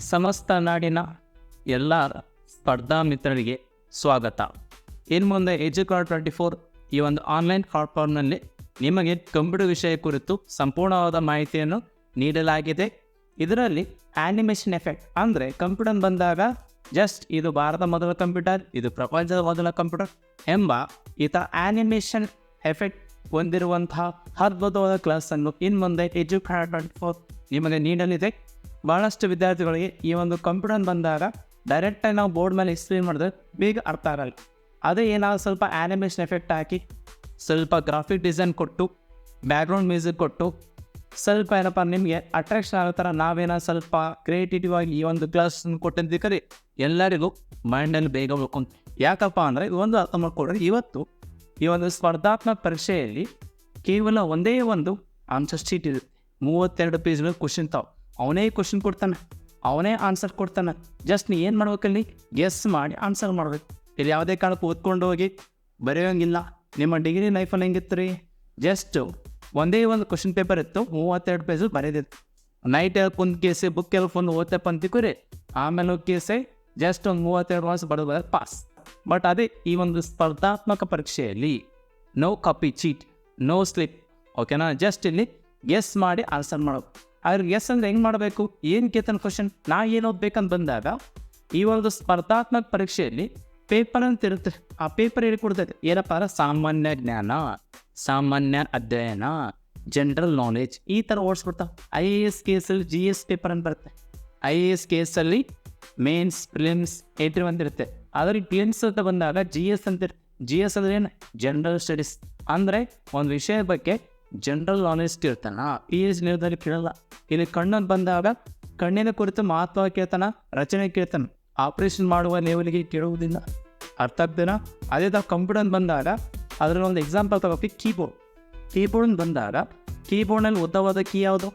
ಸಮಸ್ತ ನಾಡಿನ ಎಲ್ಲ ಸ್ಪರ್ಧಾ ಮಿತ್ರರಿಗೆ ಸ್ವಾಗತ. ಇನ್ನು ಮುಂದೆ ಎಜುಕಾರ್24 ಈ ಒಂದು ಆನ್ಲೈನ್ ಪ್ಲಾಟ್ಫಾರ್ಮ್ನಲ್ಲಿ ನಿಮಗೆ ಕಂಪ್ಯೂಟರ್ ವಿಷಯ ಕುರಿತು ಸಂಪೂರ್ಣವಾದ ಮಾಹಿತಿಯನ್ನು ನೀಡಲಾಗಿದೆ. ಇದರಲ್ಲಿ ಆ್ಯನಿಮೇಷನ್ ಎಫೆಕ್ಟ್ ಅಂದರೆ ಕಂಪ್ಯೂಟರ್ ಬಂದಾಗ ಜಸ್ಟ್ ಇದು ಭಾರತದ ಮೊದಲ ಕಂಪ್ಯೂಟರ್, ಇದು ಪ್ರಪಂಚದ ಮೊದಲ ಕಂಪ್ಯೂಟರ್ ಎಂಬ ಈತ ಆ್ಯನಿಮೇಷನ್ ಎಫೆಕ್ಟ್ ಹೊಂದಿರುವಂತಹ ಅದ್ಭುತವಾದ ಕ್ಲಾಸನ್ನು ಇನ್ನು ಮುಂದೆ ಎಜುಕಾರ್24 ನಿಮಗೆ ನೀಡಲಿದೆ. ಭಾಳಷ್ಟು ವಿದ್ಯಾರ್ಥಿಗಳಿಗೆ ಈ ಒಂದು ಕಂಪ್ಯೂಟರ್ ಬಂದಾಗ ಡೈರೆಕ್ಟಾಗಿ ನಾವು ಬೋರ್ಡ್ ಮೇಲೆ ಎಕ್ಸ್ಪ್ಲೇನ್ ಮಾಡಿದ್ರೆ ಬೇಗ ಅರ್ಥ ಆಗಲ್ಲ. ಅದೇ ಏನಾದ್ರು ಸ್ವಲ್ಪ ಆ್ಯನಿಮೇಷನ್ ಎಫೆಕ್ಟ್ ಹಾಕಿ, ಸ್ವಲ್ಪ ಗ್ರಾಫಿಕ್ ಡಿಸೈನ್ ಕೊಟ್ಟು, ಬ್ಯಾಕ್ಗ್ರೌಂಡ್ ಮ್ಯೂಸಿಕ್ ಕೊಟ್ಟು, ಸ್ವಲ್ಪ ಏನಪ್ಪ ನಿಮಗೆ ಅಟ್ರಾಕ್ಷನ್ ಆಗೋ ಥರ ನಾವೇನೋ ಸ್ವಲ್ಪ ಕ್ರಿಯೇಟಿವ್ ಆಗಿ ಈ ಒಂದು ಕ್ಲಾಸನ್ನು ಕೊಟ್ಟಿದ್ದಕ್ಕೆ ಎಲ್ಲರಿಗೂ ಮೈಂಡಲ್ಲಿ ಬೇಗ ಉಳ್ಕೊಂಡು. ಯಾಕಪ್ಪ ಅಂದರೆ ಒಂದು ಅರ್ಥ ಮಾಡ್ಕೊಡ್ರಿ, ಇವತ್ತು ಈ ಒಂದು ಸ್ಪರ್ಧಾತ್ಮಕ ಪರೀಕ್ಷೆಯಲ್ಲಿ ಕೇವಲ ಒಂದೇ ಒಂದು ಆನ್ಸರ್ ಶೀಟ್ ಇದೆ. 32 ಪೇಜ್ಗಳು ಕ್ವಶನ್ ತಾವು, ಅವನೇ ಕ್ವಶನ್ ಕೊಡ್ತಾನೆ, ಅವನೇ ಆನ್ಸರ್ ಕೊಡ್ತಾನೆ. ಜಸ್ಟ್ ನೀ ಏನು ಮಾಡ್ಬೇಕಲ್ಲಿ ಗೆಸ್ ಮಾಡಿ ಆನ್ಸರ್ ಮಾಡಬೇಕು. ಇಲ್ಲಿ ಯಾವುದೇ ಕಾರಣಕ್ಕೂ ಓದ್ಕೊಂಡು ಹೋಗಿ ಬರೆಯೋಂಗಿಲ್ಲ. ನಿಮ್ಮ ಡಿಗ್ರಿ ಲೈಫಲ್ಲಿ ಹೆಂಗಿತ್ತು ರೀ, ಜಸ್ಟ್ ಒಂದೇ ಒಂದು ಕ್ವಶನ್ ಪೇಪರ್ ಇತ್ತು, 32 ಪೇಜ್ ಬರೆದಿತ್ತು. ನೈಟ್ ಒಂದು ಕೇಸೆ ಬುಕ್ ಎಲ್ಲ ಫೋನ್ ಓದ್ತಪ್ಪ ಅಂತಿಕೋರಿ, ಆಮೇಲೆ ಕೇಸೆ ಜಸ್ಟ್ ಒಂದು 32 ಮಾರ್ಕ್ಸ್ ಬರೋದು ಪಾಸ್. ಬಟ್ ಅದೇ ಈ ಒಂದು ಸ್ಪರ್ಧಾತ್ಮಕ ಪರೀಕ್ಷೆಯಲ್ಲಿ no copy cheat, no slip, ಓಕೆನಾ. ಜಸ್ಟ್ ಇಲ್ಲಿ ಗೆಸ್ ಮಾಡಿ ಆನ್ಸರ್ ಮಾಡೋದು. ಆದ್ರೆ ಗೆಸ್ ಅಂದರೆ ಹೆಂಗೆ ಮಾಡಬೇಕು, ಏನು ಕೇಳ್ತಾನೆ ಕ್ವಶನ್, ನಾ ಏನು ಓದ್ಬೇಕಂತ ಬಂದಾಗ ಈ ಒಂದು ಸ್ಪರ್ಧಾತ್ಮಕ ಪರೀಕ್ಷೆಯಲ್ಲಿ ಪೇಪರ್ ಅಂತ ಇರುತ್ತೆ. ಆ ಪೇಪರ್ ಹೇಳಿಕೊಡ್ತೈತೆ ಏನಪ್ಪ ಅಂದ್ರೆ ಸಾಮಾನ್ಯ ಜ್ಞಾನ, ಸಾಮಾನ್ಯ ಅಧ್ಯಯನ, ಜನರಲ್ ನಾಲೆಜ್, ಈ ಥರ ಓಡಿಸ್ಬಿಡ್ತಾವೆ. IAS ಕೇಸಲ್ಲಿ GS ಪೇಪರ್ ಅಂತ ಬರುತ್ತೆ. IAS ಕೇಸಲ್ಲಿ ಮೇನ್ಸ್, ಪ್ರಿಲಿಮ್ಸ್, ಇಂಟರ್ವ್ಯೂ ಅಂತ ಇರುತ್ತೆ. ಆದರೆ ಪ್ರಿಲಿಮ್ಸ್ ಅಂತ ಬಂದಾಗ GS ಅಂತ ಇರುತ್ತೆ. GS ಅಂದರೆ ಏನು, ಜನರಲ್ ಸ್ಟಡೀಸ್, ಅಂದರೆ ಒಂದು ವಿಷಯ ಬಗ್ಗೆ ಜನರಲ್ ನಾಲೆಜ್ ಕೇಳ್ತಾನ. PH ನಿರ್ಧಾರ ಕೇಳಲ್ಲ. ಇಲ್ಲಿ ಕಣ್ಣನ್ನು ಬಂದಾಗ ಕಣ್ಣಿನ ಕುರಿತು ಮಹತ್ವ ಕೇಳ್ತಾನ, ರಚನೆ ಕೇಳ್ತಾನೆ, ಆಪ್ರೇಷನ್ ಮಾಡುವ ಲೆವೆಲ್ಗೆ ಕೇಳುವುದಿಲ್ಲ. ಅರ್ಥ ಆಗ್ತೇನ. ಅದೇ ಥರ ಕಂಪ್ಯೂಟರ್ ಬಂದಾಗ ಅದರಲ್ಲಿ ಒಂದು ಎಕ್ಸಾಂಪಲ್ ತಗೋಬೇಕು, ಕೀಬೋರ್ಡ್ ಬಂದಾಗ ಕೀಬೋರ್ಡ್ನಲ್ಲಿ ಉದ್ದವಾದ ಕೀ ಯಾವುದು,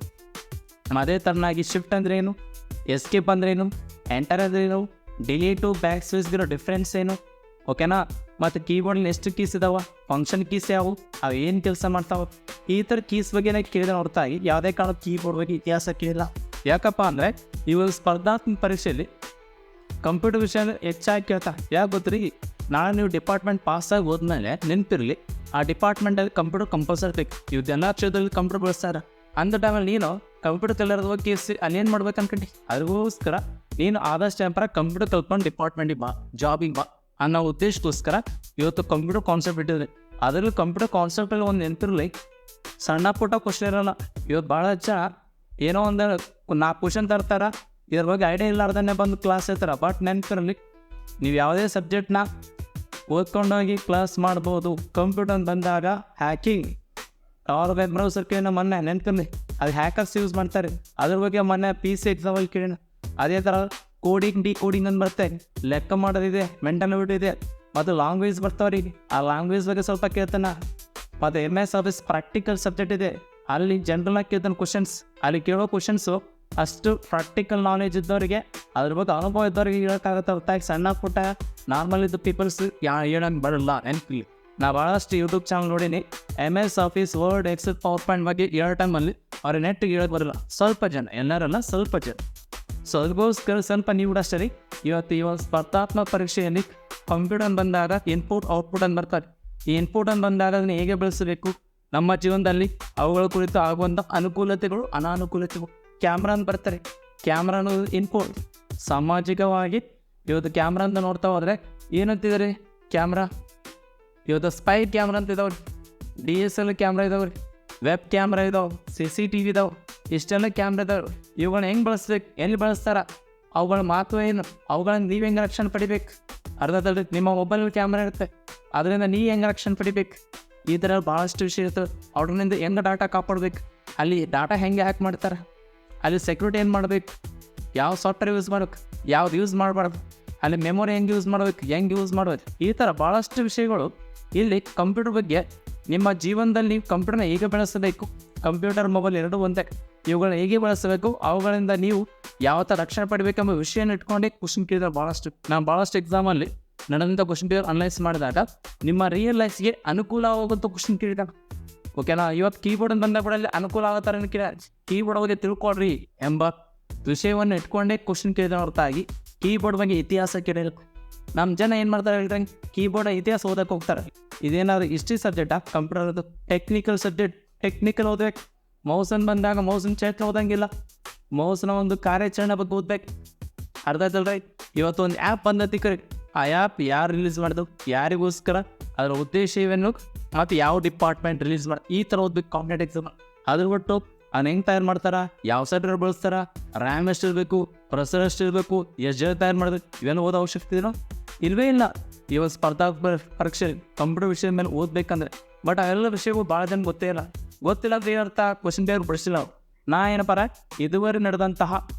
ಅದೇ ಥರನಾಗಿ ಶಿಫ್ಟ್ ಅಂದರೆ ಏನು, ಎಸ್ಕೇಪ್ ಅಂದರೆ ಏನು, ಎಂಟರ್ ಅಂದರೆ ಏನು, ಡಿಲೀಟು, ಬ್ಯಾಕ್ ಸ್ಪೇಸ್ಗಿರೋ ಡಿಫ್ರೆನ್ಸ್ ಏನು, ಓಕೆನಾ. ಮತ್ತು ಕೀಬೋರ್ಡಲ್ಲಿ ಎಷ್ಟು ಕೀಸ್ ಇದಾವೆ, ಫಂಕ್ಷನ್ ಕೀಸ್ ಯಾವುವು, ಅವು ಏನು ಕೆಲಸ ಮಾಡ್ತಾವೆ, ಈ ಥರ ಕೀಸ್ ಬಗ್ಗೆ ಕೇಳಿದ ಹೊರತಾಗಿ ಯಾವುದೇ ಕಾರಣ ಕೀಬೋರ್ಡ್ ಬಗ್ಗೆ ಇತಿಹಾಸ ಕೇಳಿಲ್ಲ. ಯಾಕಪ್ಪ ಅಂದರೆ ಇವಾಗ ಸ್ಪರ್ಧಾತ್ಮಕ ಪರೀಕ್ಷೆಯಲ್ಲಿ ಕಂಪ್ಯೂಟರ್ ವಿಷಯ ಹೆಚ್ಚಾಗಿ ಕೇಳ್ತಾ. ಯಾಕೆ ಗೊತ್ತ್ರಿ, ನಾಳೆ ನೀವು ಡಿಪಾರ್ಟ್ಮೆಂಟ್ ಪಾಸಾಗಿ ಹೋದ್ಮೇಲೆ ನೆನಪಿರಲಿ, ಆ ಡಿಪಾರ್ಟ್ಮೆಂಟಲ್ಲಿ ಕಂಪ್ಯೂಟರ್ ಕಂಪಲ್ಸರಿ ಬೇಕು. ಇವತ್ತೆಲ್ಲ ಕ್ಷೇತ್ರದಲ್ಲಿ ಕಂಪ್ಯೂಟರ್ ಬಳಸ್ತಾರೆ. ಅಂಥ ಟೈಮಲ್ಲಿ ನೀನು ಕಂಪ್ಯೂಟರ್ ಕಲಿಯೋದು ಹೋಗಿ ಕೇಸಿ ಅಲ್ಲೇನು ಮಾಡ್ಬೇಕು ಅನ್ಕೊಂಡು, ಅದಕ್ಕೋಸ್ಕರ ನೀನು ಆದಷ್ಟು ಟೈಮ್ ಕಂಪ್ಯೂಟರ್ ಕಲ್ತ್ಕೊಂಡು ಡಿಪಾರ್ಟ್ಮೆಂಟಿಗೆ ಬಾ, ಜಾಬಿಗೆ ಬಾ ಅನ್ನೋ ಉದ್ದೇಶಕ್ಕೋಸ್ಕರ ಇವತ್ತು ಕಂಪ್ಯೂಟರ್ ಕಾನ್ಸೆಪ್ಟ್ ಇಟ್ಟಿದೆ. ಅದರಲ್ಲಿ ಕಂಪ್ಯೂಟರ್ ಕಾನ್ಸೆಪ್ಟಲ್ಲಿ ಒಂದು ನೆನಪಿರಲಿ, ಸಣ್ಣ ಪುಟ್ಟ ಕ್ವಶನ್ ಇರೋಲ್ಲ. ಇವತ್ತು ಭಾಳ ಜನ ಏನೋ ಒಂದು 4 ಕ್ವಶನ್ ತರ್ತಾರೆ, ಇದ್ರ ಬಗ್ಗೆ ಐಡಿಯಾ ಇಲ್ಲಾರ್ದೇ ಬಂದು ಕ್ಲಾಸ್ ಇರ್ತಾರೆ. ಬಟ್ ನೆನಪಿರಲಿ, ನೀವು ಯಾವುದೇ ಸಬ್ಜೆಕ್ಟ್ನ ಓದ್ಕೊಂಡೋಗಿ ಕ್ಲಾಸ್ ಮಾಡ್ಬೋದು. ಕಂಪ್ಯೂಟರ್ ಬಂದಾಗ ಹ್ಯಾಕಿಂಗ್, ವೆಬ್ ಬ್ರೌಸರ್ಗೆ ಮೊನ್ನೆ ನೆನಪಿರಲಿ, ಅದು ಹ್ಯಾಕರ್ಸ್ ಯೂಸ್ ಮಾಡ್ತಾರೆ. ಅದ್ರ ಬಗ್ಗೆ ಮೊನ್ನೆ PC ಎಕ್ಸಾಮಲ್ಲಿ ಕೇಳೋಣ. ಅದೇ ಥರ ಕೋಡಿಂಗ್ ಅಂತ ಬರುತ್ತೆ, ಲೆಕ್ಕ ಮಾಡೋದಿದೆ, ಮೆಂಟಲ್ ಅಬಿಲಿಟಿ ಇದೆ, ಮತ್ತು ಲ್ಯಾಂಗ್ವೇಜ್ ಬರ್ತಾವ್ರಿಗೆ, ಆ ಲ್ಯಾಂಗ್ವೇಜ್ ಬಗ್ಗೆ ಸ್ವಲ್ಪ ಕೇಳ್ತಾನೆ. ಮತ್ತು MS ಆಫೀಸ್ ಪ್ರಾಕ್ಟಿಕಲ್ ಸಬ್ಜೆಕ್ಟ್ ಇದೆ, ಅಲ್ಲಿ ಜನರಲಾಗಿ ಕೇಳ್ತಾನೆ ಕ್ವಶನ್ಸ್. ಅಲ್ಲಿ ಕೇಳೋ ಕ್ವಶನ್ಸು ಅಷ್ಟು ಪ್ರಾಕ್ಟಿಕಲ್ ನಾಲೆಜ್ ಇದ್ದವರಿಗೆ, ಅದ್ರ ಬಗ್ಗೆ ಅನುಭವ ಇದ್ದವ್ರಿಗೆ ಹೇಳೋಕ್ಕಾಗತ್ತೆ. ಹೊರತಾಗಿ ಸಣ್ಣ ಪುಟ್ಟ ನಾರ್ಮಲ್ ಇದ್ದು ಪೀಪಲ್ಸ್ ಹೇಳೋಂಗೆ ಬರಲ್ಲ. ನೆನಪಿ, ನಾ ಭಾಳಷ್ಟು ಯೂಟ್ಯೂಬ್ ಚಾನಲ್ ನೋಡೀನಿ, MS Office, Word, Excel, PowerPoint ಬಗ್ಗೆ ಹೇಳೋ ಟೈಮಲ್ಲಿ ಅವ್ರಿಗೆ ನೆಟ್ಟಿಗೆ ಹೇಳೋಕ್ಕೆ ಬರಲ್ಲ. ಸ್ವಲ್ಪ ಜನ, ಎಲ್ಲರಲ್ಲ ಸ್ವಲ್ಪ ಜನ. ಸೊ ಅದಕ್ಕೋಸ್ಕರ ಸ್ವಲ್ಪ ನೀವು ಕೂಡ ಅಷ್ಟೇ. ಇವತ್ತು ಈ ಒಂದು ಸ್ಪರ್ಧಾತ್ಮಕ ಪರೀಕ್ಷೆಯಲ್ಲಿ ಕಂಪ್ಯೂಟರ್ ಬಂದಾಗ ಇನ್ಪುಟ್ ಔಟ್ಪುಟ್ ಅಂತ ಬರ್ತಾರೆ. ಈ ಇನ್ಪುಟ್ ಅಂತ ಬಂದಾಗ ಅದನ್ನು ಹೇಗೆ ಬೆಳೆಸಬೇಕು, ನಮ್ಮ ಜೀವನದಲ್ಲಿ ಅವುಗಳ ಕುರಿತು ಆಗುವಂಥ ಅನುಕೂಲತೆಗಳು, ಅನಾನುಕೂಲತೆಗಳು. ಕ್ಯಾಮ್ರಾ ಅಂತ ಬರ್ತಾರೆ, ಕ್ಯಾಮ್ರಾನು ಇನ್ಪುಟ್. ಸಾಮಾಜಿಕವಾಗಿ ಇವತ್ತು ಕ್ಯಾಮ್ರಾ ಅಂತ ನೋಡ್ತಾ ಹೋದರೆ ಏನಂತಿದ್ದಾರೆ, ಕ್ಯಾಮ್ರಾ ಇವತ್ತು ಸ್ಪೈ ಕ್ಯಾಮ್ರಾ ಅಂತ ಇದಾವೆ, DSL ಕ್ಯಾಮ್ರಾ ಇದಾವೆ, ವೆಬ್ ಕ್ಯಾಮ್ರಾ ಇದಾವೆ, CCTV ಇದಾವೆ, ಇಷ್ಟೆಲ್ಲ ಕ್ಯಾಮ್ರಾ ಇದಾವೆ. ಇವುಗಳನ್ನ ಹೆಂಗೆ ಬಳಸ್ಬೇಕು, ಎಲ್ಲಿ ಬಳಸ್ತಾರ, ಅವುಗಳ ಮಹತ್ವ ಏನು, ಅವುಗಳನ್ನ ನೀವು ಹೆಂಗೆ ರಕ್ಷಣೆ ಪಡಿಬೇಕು. ಅರ್ಧದಲ್ಲಿ ನಿಮ್ಮ ಮೊಬೈಲ್ ಕ್ಯಾಮ್ರಾ ಇರುತ್ತೆ, ಅದರಿಂದ ನೀವು ಹೆಂಗೆ ರಕ್ಷಣೆ ಪಡಿಬೇಕು. ಈ ಥರ ಭಾಳಷ್ಟು ವಿಷಯ ಇರ್ತದೆ. ಅವ್ರಿಂದ ಹೆಂಗೆ ಡಾಟಾ ಕಾಪಾಡಬೇಕು, ಅಲ್ಲಿ ಡಾಟಾ ಹೆಂಗೆ ಹ್ಯಾಕ್ ಮಾಡ್ತಾರೆ, ಅಲ್ಲಿ ಸೆಕ್ಯೂರಿಟಿ ಏನು ಮಾಡಬೇಕು, ಯಾವ ಸಾಫ್ಟ್ವೇರ್ ಯೂಸ್ ಮಾಡಬೇಕು, ಯಾವ್ದು ಯೂಸ್ ಮಾಡಬಾರ್ದು, ಅಲ್ಲಿ ಮೆಮೊರಿ ಹೆಂಗೆ ಯೂಸ್ ಮಾಡಬೇಕು, ಈ ಥರ ಭಾಳಷ್ಟು ವಿಷಯಗಳು ಇಲ್ಲಿ ಕಂಪ್ಯೂಟರ್ ಬಗ್ಗೆ. ನಿಮ್ಮ ಜೀವನದಲ್ಲಿ ನೀವು ಕಂಪ್ಯೂಟರ್ನ ಹೇಗೆ ಬೆಳೆಸಬೇಕು, ಕಂಪ್ಯೂಟರ್, ಮೊಬೈಲ್ ಎರಡೂ ಒಂದೇ, ಇವುಗಳನ್ನ ಹೇಗೆ ಬಳಸಬೇಕು, ಅವುಗಳಿಂದ ನೀವು ಯಾವ ಥರ ರಕ್ಷಣೆ ಪಡಿಬೇಕೆಂಬ ವಿಷಯನ ಇಟ್ಕೊಂಡೇ ಕ್ವಶನ್ ಕೇಳಿದ್ರೆ ಭಾಳಷ್ಟು. ನಾನು ಭಾಳಷ್ಟು ಎಕ್ಸಾಮಲ್ಲಿ ನಡೆದಂಥ ಕ್ವಶನ್ ಪೇಪರ್ ಅನಲೈಸ್ ಮಾಡಿದಾಗ ನಿಮ್ಮ ರಿಯಲ್ ಲೈಫ್ಗೆ ಅನುಕೂಲ ಆಗುವಂಥ ಕ್ವಶನ್ ಕೇಳಿದಾಗ, ಓಕೆನಾ. ಇವತ್ತು ಕೀಬೋರ್ಡ್ ಬಂದಾಗ ಕೂಡ ಅಲ್ಲಿ ಅನುಕೂಲ ಆಗೋ ಥರ ಕೇಳ, ಕೀಬೋರ್ಡ್ ಹೋಗಿ ತಿಳ್ಕೊಳ್ರಿ ಎಂಬ ವಿಷಯವನ್ನು ಇಟ್ಕೊಂಡೇ ಕ್ವಶನ್ ಕೇಳಿದ ಹೊರತಾಗಿ ಕೀಬೋರ್ಡ್ ಬಗ್ಗೆ ಇತಿಹಾಸ ಕೇಳಿಲ್ಲ. ನಮ್ಮ ಜನ ಏನು ಮಾಡ್ತಾರೆ ಹೇಳಿದ್ರೆ ಕೀಬೋರ್ಡ್ ಇತಿಹಾಸ ಓದಕ್ಕೆ ಹೋಗ್ತಾರೆ. ಇದೇನಾದ್ರು ಹಿಸ್ಟ್ರಿ ಸಬ್ಜೆಕ್ಟಾ, ಕಂಪ್ಯೂಟರ್ ಟೆಕ್ನಿಕಲ್ ಸಬ್ಜೆಕ್ಟ್, ಟೆಕ್ನಿಕಲ್ ಓದ್ಬೇಕು. ಮೌಸನ್ ಬಂದಾಗ ಮೌಸನ್ ಚೇಟ್ನ ಓದಂಗಿಲ್ಲ, ಮೌಸ್ನ ಒಂದು ಕಾರ್ಯಾಚರಣೆ ಬಗ್ಗೆ ಓದ್ಬೇಕು. ಅರ್ಥ ಆಯ್ತಲ್ರಿ? ಇವತ್ತು ಒಂದು ಆ್ಯಪ್ ಬಂದತಿ ಕರೆ, ಆ ಆ್ಯಪ್ ಯಾರು ರಿಲೀಸ್ ಮಾಡಿದ್ರು, ಯಾರಿಗೋಸ್ಕರ, ಅದರ ಉದ್ದೇಶ ಇವೇನು, ಮತ್ತು ಯಾವ ಡಿಪಾರ್ಟ್ಮೆಂಟ್ ರಿಲೀಸ್ ಮಾಡಿ, ಈ ಥರ ಓದ್ಬೇಕು ಕಾಂಪಿಟೇಟಿವ್ ಎಕ್ಸಾಮ್. ಅದ್ರ ಬಿಟ್ಟು ಅದನ್ನ ಹೆಂಗೆ ತಯಾರು ಮಾಡ್ತಾರೆ, ಯಾವ ಸಾಫ್ಟ್ವೇರ್ ಬಳಸ್ತಾರ, ರ್ಯಾಮ್ ಎಷ್ಟು ಇರಬೇಕು, ಪ್ರೊಸೆಸರ್ ಎಷ್ಟು ಇರಬೇಕು, ಎಷ್ಟು ಜನ ತಯಾರು ಮಾಡಿದ್ರು, ಇವೆಲ್ಲ ಓದೋ ಅವಶ್ಯಕತೆ ಇದೆಯೋ ಇಲ್ಲವೇ ಇಲ್ಲ. ಇವತ್ತು ಸ್ಪರ್ಧಾತ್ಮಕ ಪರೀಕ್ಷೆ ಕಂಪ್ಯೂಟರ್ ವಿಷಯದ ಮೇಲೆ ಓದಬೇಕಂದ್ರೆ, ಬಟ್ ಅವೆಲ್ಲ ವಿಷಯಗಳು ಭಾಳ ಜನ ಗೊತ್ತೇ ಇಲ್ಲ. ಗೊತ್ತಿಲ್ಲ ಅಂದ್ರೆ ಏನರ್ಥ, ಕ್ವಶನ್ ಪೇಪರ್ ಬಿಡಿಸಿಲ್ಲ ನಾವು. ನಾ ಏನಪ್ಪಾರ ಇದುವರೆಗೆ ನಡೆದಂತಹ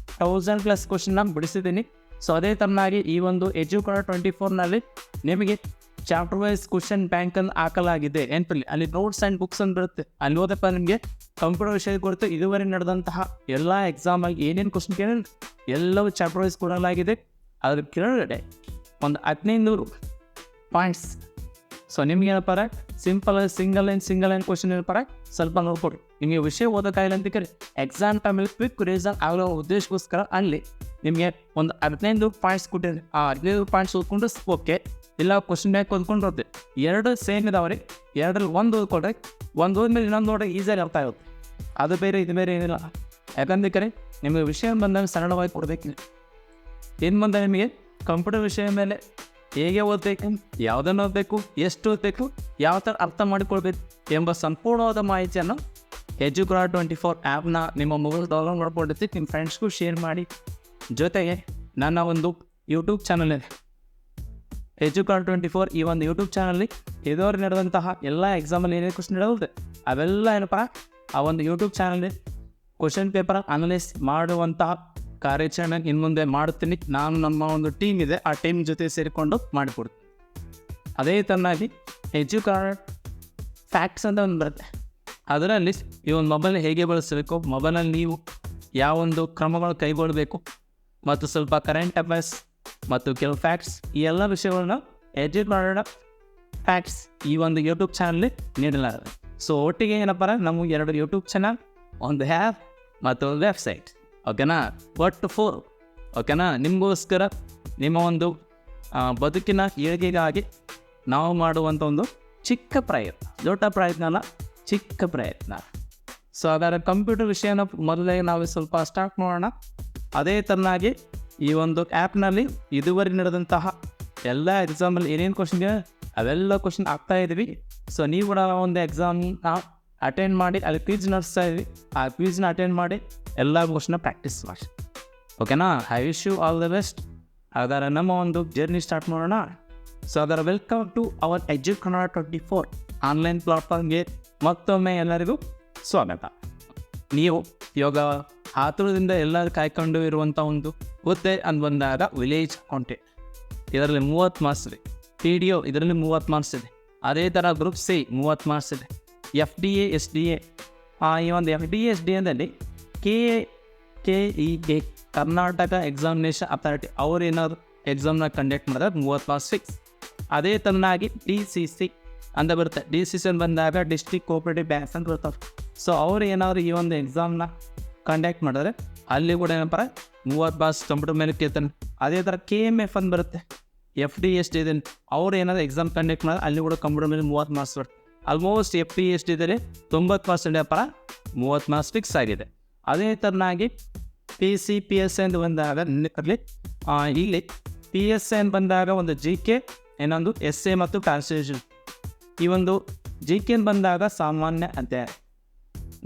1000+ ಕ್ವಶನ್ನ ಬಿಡಿಸಿದ್ದೀನಿ. ಸೊ ಅದೇ ಥರನಾಗಿ ಈ ಒಂದು ಎಜುಕಾರ್ಡ್ 24ನಲ್ಲಿ ನಿಮಗೆ ಚಾಪ್ಟರ್ ವೈಸ್ ಕ್ವಶನ್ ಬ್ಯಾಂಕನ್ನು ಹಾಕಲಾಗಿದೆ. ನೆನಪಲ್ಲಿ ಅಲ್ಲಿ ನೋಟ್ಸ್ ಆ್ಯಂಡ್ ಬುಕ್ಸ್ ಅಂತ ಬರುತ್ತೆ. ಅಲ್ಲಿ ಓದಪ್ಪ ನಿಮಗೆ ಕಂಪ್ಯೂಟರ್ ವಿಷಯ ಕುರಿತು ಇದುವರೆಗೆ ನಡೆದಂತಹ ಎಲ್ಲ ಎಕ್ಸಾಮಾಗಿ ಏನೇನು ಕ್ವಶನ್ ಕೇಳಿ ಎಲ್ಲವೂ ಚಾಪ್ಟರ್ ವೈಸ್ ಕೊಡಲಾಗಿದೆ. ಅದ್ರ ಕೆಳಗಡೆ ಒಂದು 15 ಪಾಯಿಂಟ್ಸ್. ಸೊ ನಿಮ್ಗೆ ಏನಪ್ಪಾರ ಸಿಂಪಲ್ ಸಿಂಗಲ್ ಲೈನ್ ಕ್ವಶನ್ ಏನಪ್ಪಾರ ಸ್ವಲ್ಪ ನೋಡ್ಕೊಡಿ. ನಿಮಗೆ ವಿಷಯ ಓದೋಕ್ಕಾಗಿಲ್ಲ ಅಂತ ಕರಿ ಎಕ್ಸಾಮ್ ಟೈಮಲ್ಲಿ ಕ್ವಿಕ್ ರೀಸನ್ ಆಗೋ ಉದ್ದೇಶಕ್ಕೋಸ್ಕರ ಅಲ್ಲಿ ನಿಮಗೆ ಒಂದು 15 ಪಾಯಿಂಟ್ಸ್ ಕೊಟ್ಟಿದೆ. ಆ 15 ಪಾಯಿಂಟ್ಸ್ ಓದ್ಕೊಂಡು ಓಕೆ, ಇಲ್ಲ ಕ್ವಶನ್ ಬ್ಯಾಂಕ್ ಓದ್ಕೊಂಡು ಬರುತ್ತೆ. 2 ಸೇಮ್ ಇದಾವ್ರಿ, 2ರಲ್ಲಿ 1 ಓದ್ಕೊಡ್ರಿ, 1 ಓದ್ಮೇಲೆ ಇನ್ನೊಂದು ನೋಡ್ರಿ ಈಸಿಯಾಗಿ ಅರ್ಥ ಆಗುತ್ತೆ. ಅದು ಬೇರೆ ಇದು ಬೇರೆ ಏನಿಲ್ಲ. ಯಾಕಂದ್ರೆ ಕರೆ ನಿಮಗೆ ವಿಷಯ ಬಂದಾಗ ಸರಳವಾಗಿ ಕೊಡಬೇಕು. ಏನು ಬಂದ ನಿಮಗೆ ಕಂಪ್ಯೂಟರ್ ವಿಷಯ ಮೇಲೆ ಹೇಗೆ ಓದಬೇಕು, ಯಾವುದನ್ನು ಓದಬೇಕು, ಎಷ್ಟು ಓದಬೇಕು, ಯಾವ ಥರ ಅರ್ಥ ಮಾಡಿಕೊಳ್ಬೇಕು ಎಂಬ ಸಂಪೂರ್ಣವಾದ ಮಾಹಿತಿಯನ್ನು ಎಜುಕಾರ್ಡ್ 24 ಆ್ಯಪ್ನ ನಿಮ್ಮ ಮೊಬೈಲ್ ಡೌನ್ಲೋಡ್ ಮಾಡ್ಕೊಂಡಿರ್ತೀವಿ. ನಿಮ್ಮ ಫ್ರೆಂಡ್ಸ್ಗೂ ಶೇರ್ ಮಾಡಿ. ಜೊತೆಗೆ ನನ್ನ ಒಂದು ಯೂಟ್ಯೂಬ್ ಚಾನಲ್ ಇದೆ, ಎಜುಕಾರ್ಡ್ 24. ಈ ಒಂದು ಯೂಟ್ಯೂಬ್ ಚಾನಲ್ಲಿ ಇದುವರೆಗೆ ನಡೆದಂತಹ ಎಲ್ಲ ಎಕ್ಸಾಮಲ್ಲಿ ಏನೇನು ಕ್ವಶನ್ ಇರೋದು ಅವೆಲ್ಲ ಏನಪ್ಪ ಆ ಒಂದು ಯೂಟ್ಯೂಬ್ ಚಾನಲ್ಲಿ ಕ್ವಶನ್ ಪೇಪರ್ ಅನಲೈಸ್ ಮಾಡುವಂತಹ ಕಾರ್ಯಾಚರಣೆ ಇನ್ನು ಮುಂದೆ ಮಾಡುತ್ತೀನಿ. ನಾನು ನಮ್ಮ ಒಂದು ಟೀಮ್ ಇದೆ, ಆ ಟೀಮ್ ಜೊತೆ ಸೇರಿಕೊಂಡು ಮಾಡಿಕೊಡ್ತೀನಿ. ಅದೇ ಥರನಾಗಿ ಎಜುಕಾರ್ಡ್ ಫ್ಯಾಕ್ಟ್ಸ್ ಅಂತ ಒಂದು ಬರುತ್ತೆ. ಅದರಲ್ಲಿ ಈ ಒಂದು ಮೊಬೈಲ್ ಹೇಗೆ ಬಳಸಬೇಕು, ಮೊಬೈಲಲ್ಲಿ ನೀವು ಯಾವೊಂದು ಕ್ರಮಗಳು ಕೈಗೊಳ್ಳಬೇಕು, ಮತ್ತು ಸ್ವಲ್ಪ ಕರೆಂಟ್ ಅಫೇರ್ಸ್ ಮತ್ತು ಕೆಲವು ಫ್ಯಾಕ್ಟ್ಸ್, ಈ ಎಲ್ಲ ವಿಷಯಗಳನ್ನ ಎಜುಕಾರ್ಡ್ ಫ್ಯಾಕ್ಟ್ಸ್ ಈ ಒಂದು ಯೂಟ್ಯೂಬ್ ಚಾನಲ್ಲಿ ನೀಡಲಾಗಿದೆ. ಸೊ ಒಟ್ಟಿಗೆ ಏನಪ್ಪ ನಮಗೆ 2 ಯೂಟ್ಯೂಬ್ ಚಾನಲ್, ಒಂದು ಆ್ಯಪ್ ಮತ್ತು ಒಂದು ವೆಬ್ಸೈಟ್. ಓಕೆನಾ, ಒಟ್ಟು 4. ಓಕೆನಾ, ನಿಮಗೋಸ್ಕರ ನಿಮ್ಮ ಒಂದು ಬದುಕಿನ ಏಳಿಗೆಗಾಗಿ ನಾವು ಮಾಡುವಂಥ ಒಂದು ಚಿಕ್ಕ ಪ್ರಯತ್ನ, ದೊಡ್ಡ ಪ್ರಯತ್ನ ಅಲ್ಲ, ಚಿಕ್ಕ ಪ್ರಯತ್ನ. ಸೊ ಅದರ ಕಂಪ್ಯೂಟರ್ ವಿಷಯನ ಮೊದಲೇ ನಾವು ಸ್ವಲ್ಪ ಸ್ಟಾರ್ಟ್ ಮಾಡೋಣ. ಅದೇ ಥರನಾಗಿ ಈ ಒಂದು ಆ್ಯಪ್ನಲ್ಲಿ ಇದುವರೆಗೆ ನಡೆದಂತಹ ಎಲ್ಲ ಎಕ್ಸಾಮಲ್ಲಿ ಏನೇನು ಕ್ವಶನ್ ಅವೆಲ್ಲ ಕ್ವಶನ್ ಆಗ್ತಾಯಿದ್ವಿ. ಸೊ ನೀವು ಕೂಡ ಒಂದು ಎಕ್ಸಾಮ್ನ ಅಟೆಂಡ್ ಮಾಡಿ, ಅಲ್ಲಿ ಕ್ವಿಜ್ ನಡೆಸ್ತಾ ಇದ್ವಿ, ಆ ಕ್ವಿಜ್ನ ಅಟೆಂಡ್ ಮಾಡಿ ಎಲ್ಲ ಕ್ವಶನ್ನ ಪ್ರಾಕ್ಟೀಸ್ ಮಾಡಿ. ಓಕೆನಾ, I wish you all the best. ಅದರ ನಮ್ಮ ಒಂದು ಜರ್ನಿ ಸ್ಟಾರ್ಟ್ ಮಾಡೋಣ. ಸೊ ಅದರ welcome to our Educard 24 online ಪ್ಲಾಟ್ಫಾರ್ಮ್ಗೆ ಮತ್ತೊಮ್ಮೆ ಎಲ್ಲರಿಗೂ ಸ್ವಾಗತ. ನೀವು ಇವಾಗ ಆತುರದಿಂದ ಎಲ್ಲರೂ ಕಾಯ್ಕೊಂಡು ಇರುವಂಥ ಒಂದು ಹುದ್ದೆ ಅಂತ ಬಂದಾಗ ವಿಲೇಜ್ ಅಕೌಂಟೆಂಟ್, ಇದರಲ್ಲಿ 30 ಮಾರ್ಕ್ಸ್ ಇದೆ. PDO ಇದರಲ್ಲಿ 30 ಮಾರ್ಕ್ಸ್ ಇದೆ. ಅದೇ ಥರ ಗ್ರೂಪ್ C 30 ಮಾರ್ಕ್ಸ್ ಇದೆ. FDA SDA, ಈ ಒಂದು FDA SDAದಲ್ಲಿ KEA Karnataka examination authority ಅವ್ರು ಏನಾದ್ರು ಎಕ್ಸಾಮ್ನ ಕಂಡಕ್ಟ್ ಮಾಡಿದ್ರೆ 30 ಮಾರ್ಕ್ಸ್ ಫಿಕ್ಸ್. ಅದೇ ಥರನಾಗಿ DCC ಅಂತ ಬರುತ್ತೆ. DCC ಬಂದಾಗ ಡಿಸ್ಟ್ರಿಕ್ಟ್ ಕೋಆಪರೇಟಿವ್ ಬ್ಯಾಂಕ್ಸ್ ಅಂತ ಬರ್ತಾವೆ. ಸೊ ಅವ್ರು ಏನಾದ್ರು ಈ ಒಂದು ಎಕ್ಸಾಮ್ನ ಕಂಡಕ್ಟ್ ಮಾಡಿದ್ರೆ ಅಲ್ಲಿ ಕೂಡ ಏನಪ್ಪ 30 ಮಾರ್ಕ್ಸ್ ಕಂಪ್ಯೂಟರ್ ಮೇಲೆ ಕೇಳ್ತಾನೆ. ಅದೇ ಥರ KMF ಅಂತ ಬರುತ್ತೆ, FDSD ಇದೆ, ಅವ್ರು ಏನಾದ್ರು ಎಕ್ಸಾಮ್ ಕಂಡಕ್ಟ್ ಮಾಡಿದ್ರೆ ಅಲ್ಲಿ ಕೂಡ ಕಂಪ್ಯೂಟರ್ ಮೇಲೆ 30 ಮಾರ್ಕ್ಸ್ ಬರುತ್ತೆ. ಆಲ್ಮೋಸ್ಟ್ FPSD 90% ಅಪ್ಪ 30 ಮಾರ್ಕ್ಸ್ ಫಿಕ್ಸ್ ಆಗಿದೆ. ಅದೇ ಥರನಾಗಿ PCPSI ಅಂತ ಬಂದಾಗ ಇಲ್ಲಿ PSI ಅಂತ ಬಂದಾಗ ಒಂದು GK, ಇನ್ನೊಂದು SA ಮತ್ತು ಟ್ರಾನ್ಸ್ಲೇಷನ್. ಈ ಒಂದು GK ಬಂದಾಗ ಸಾಮಾನ್ಯ ಅಧ್ಯಾಯ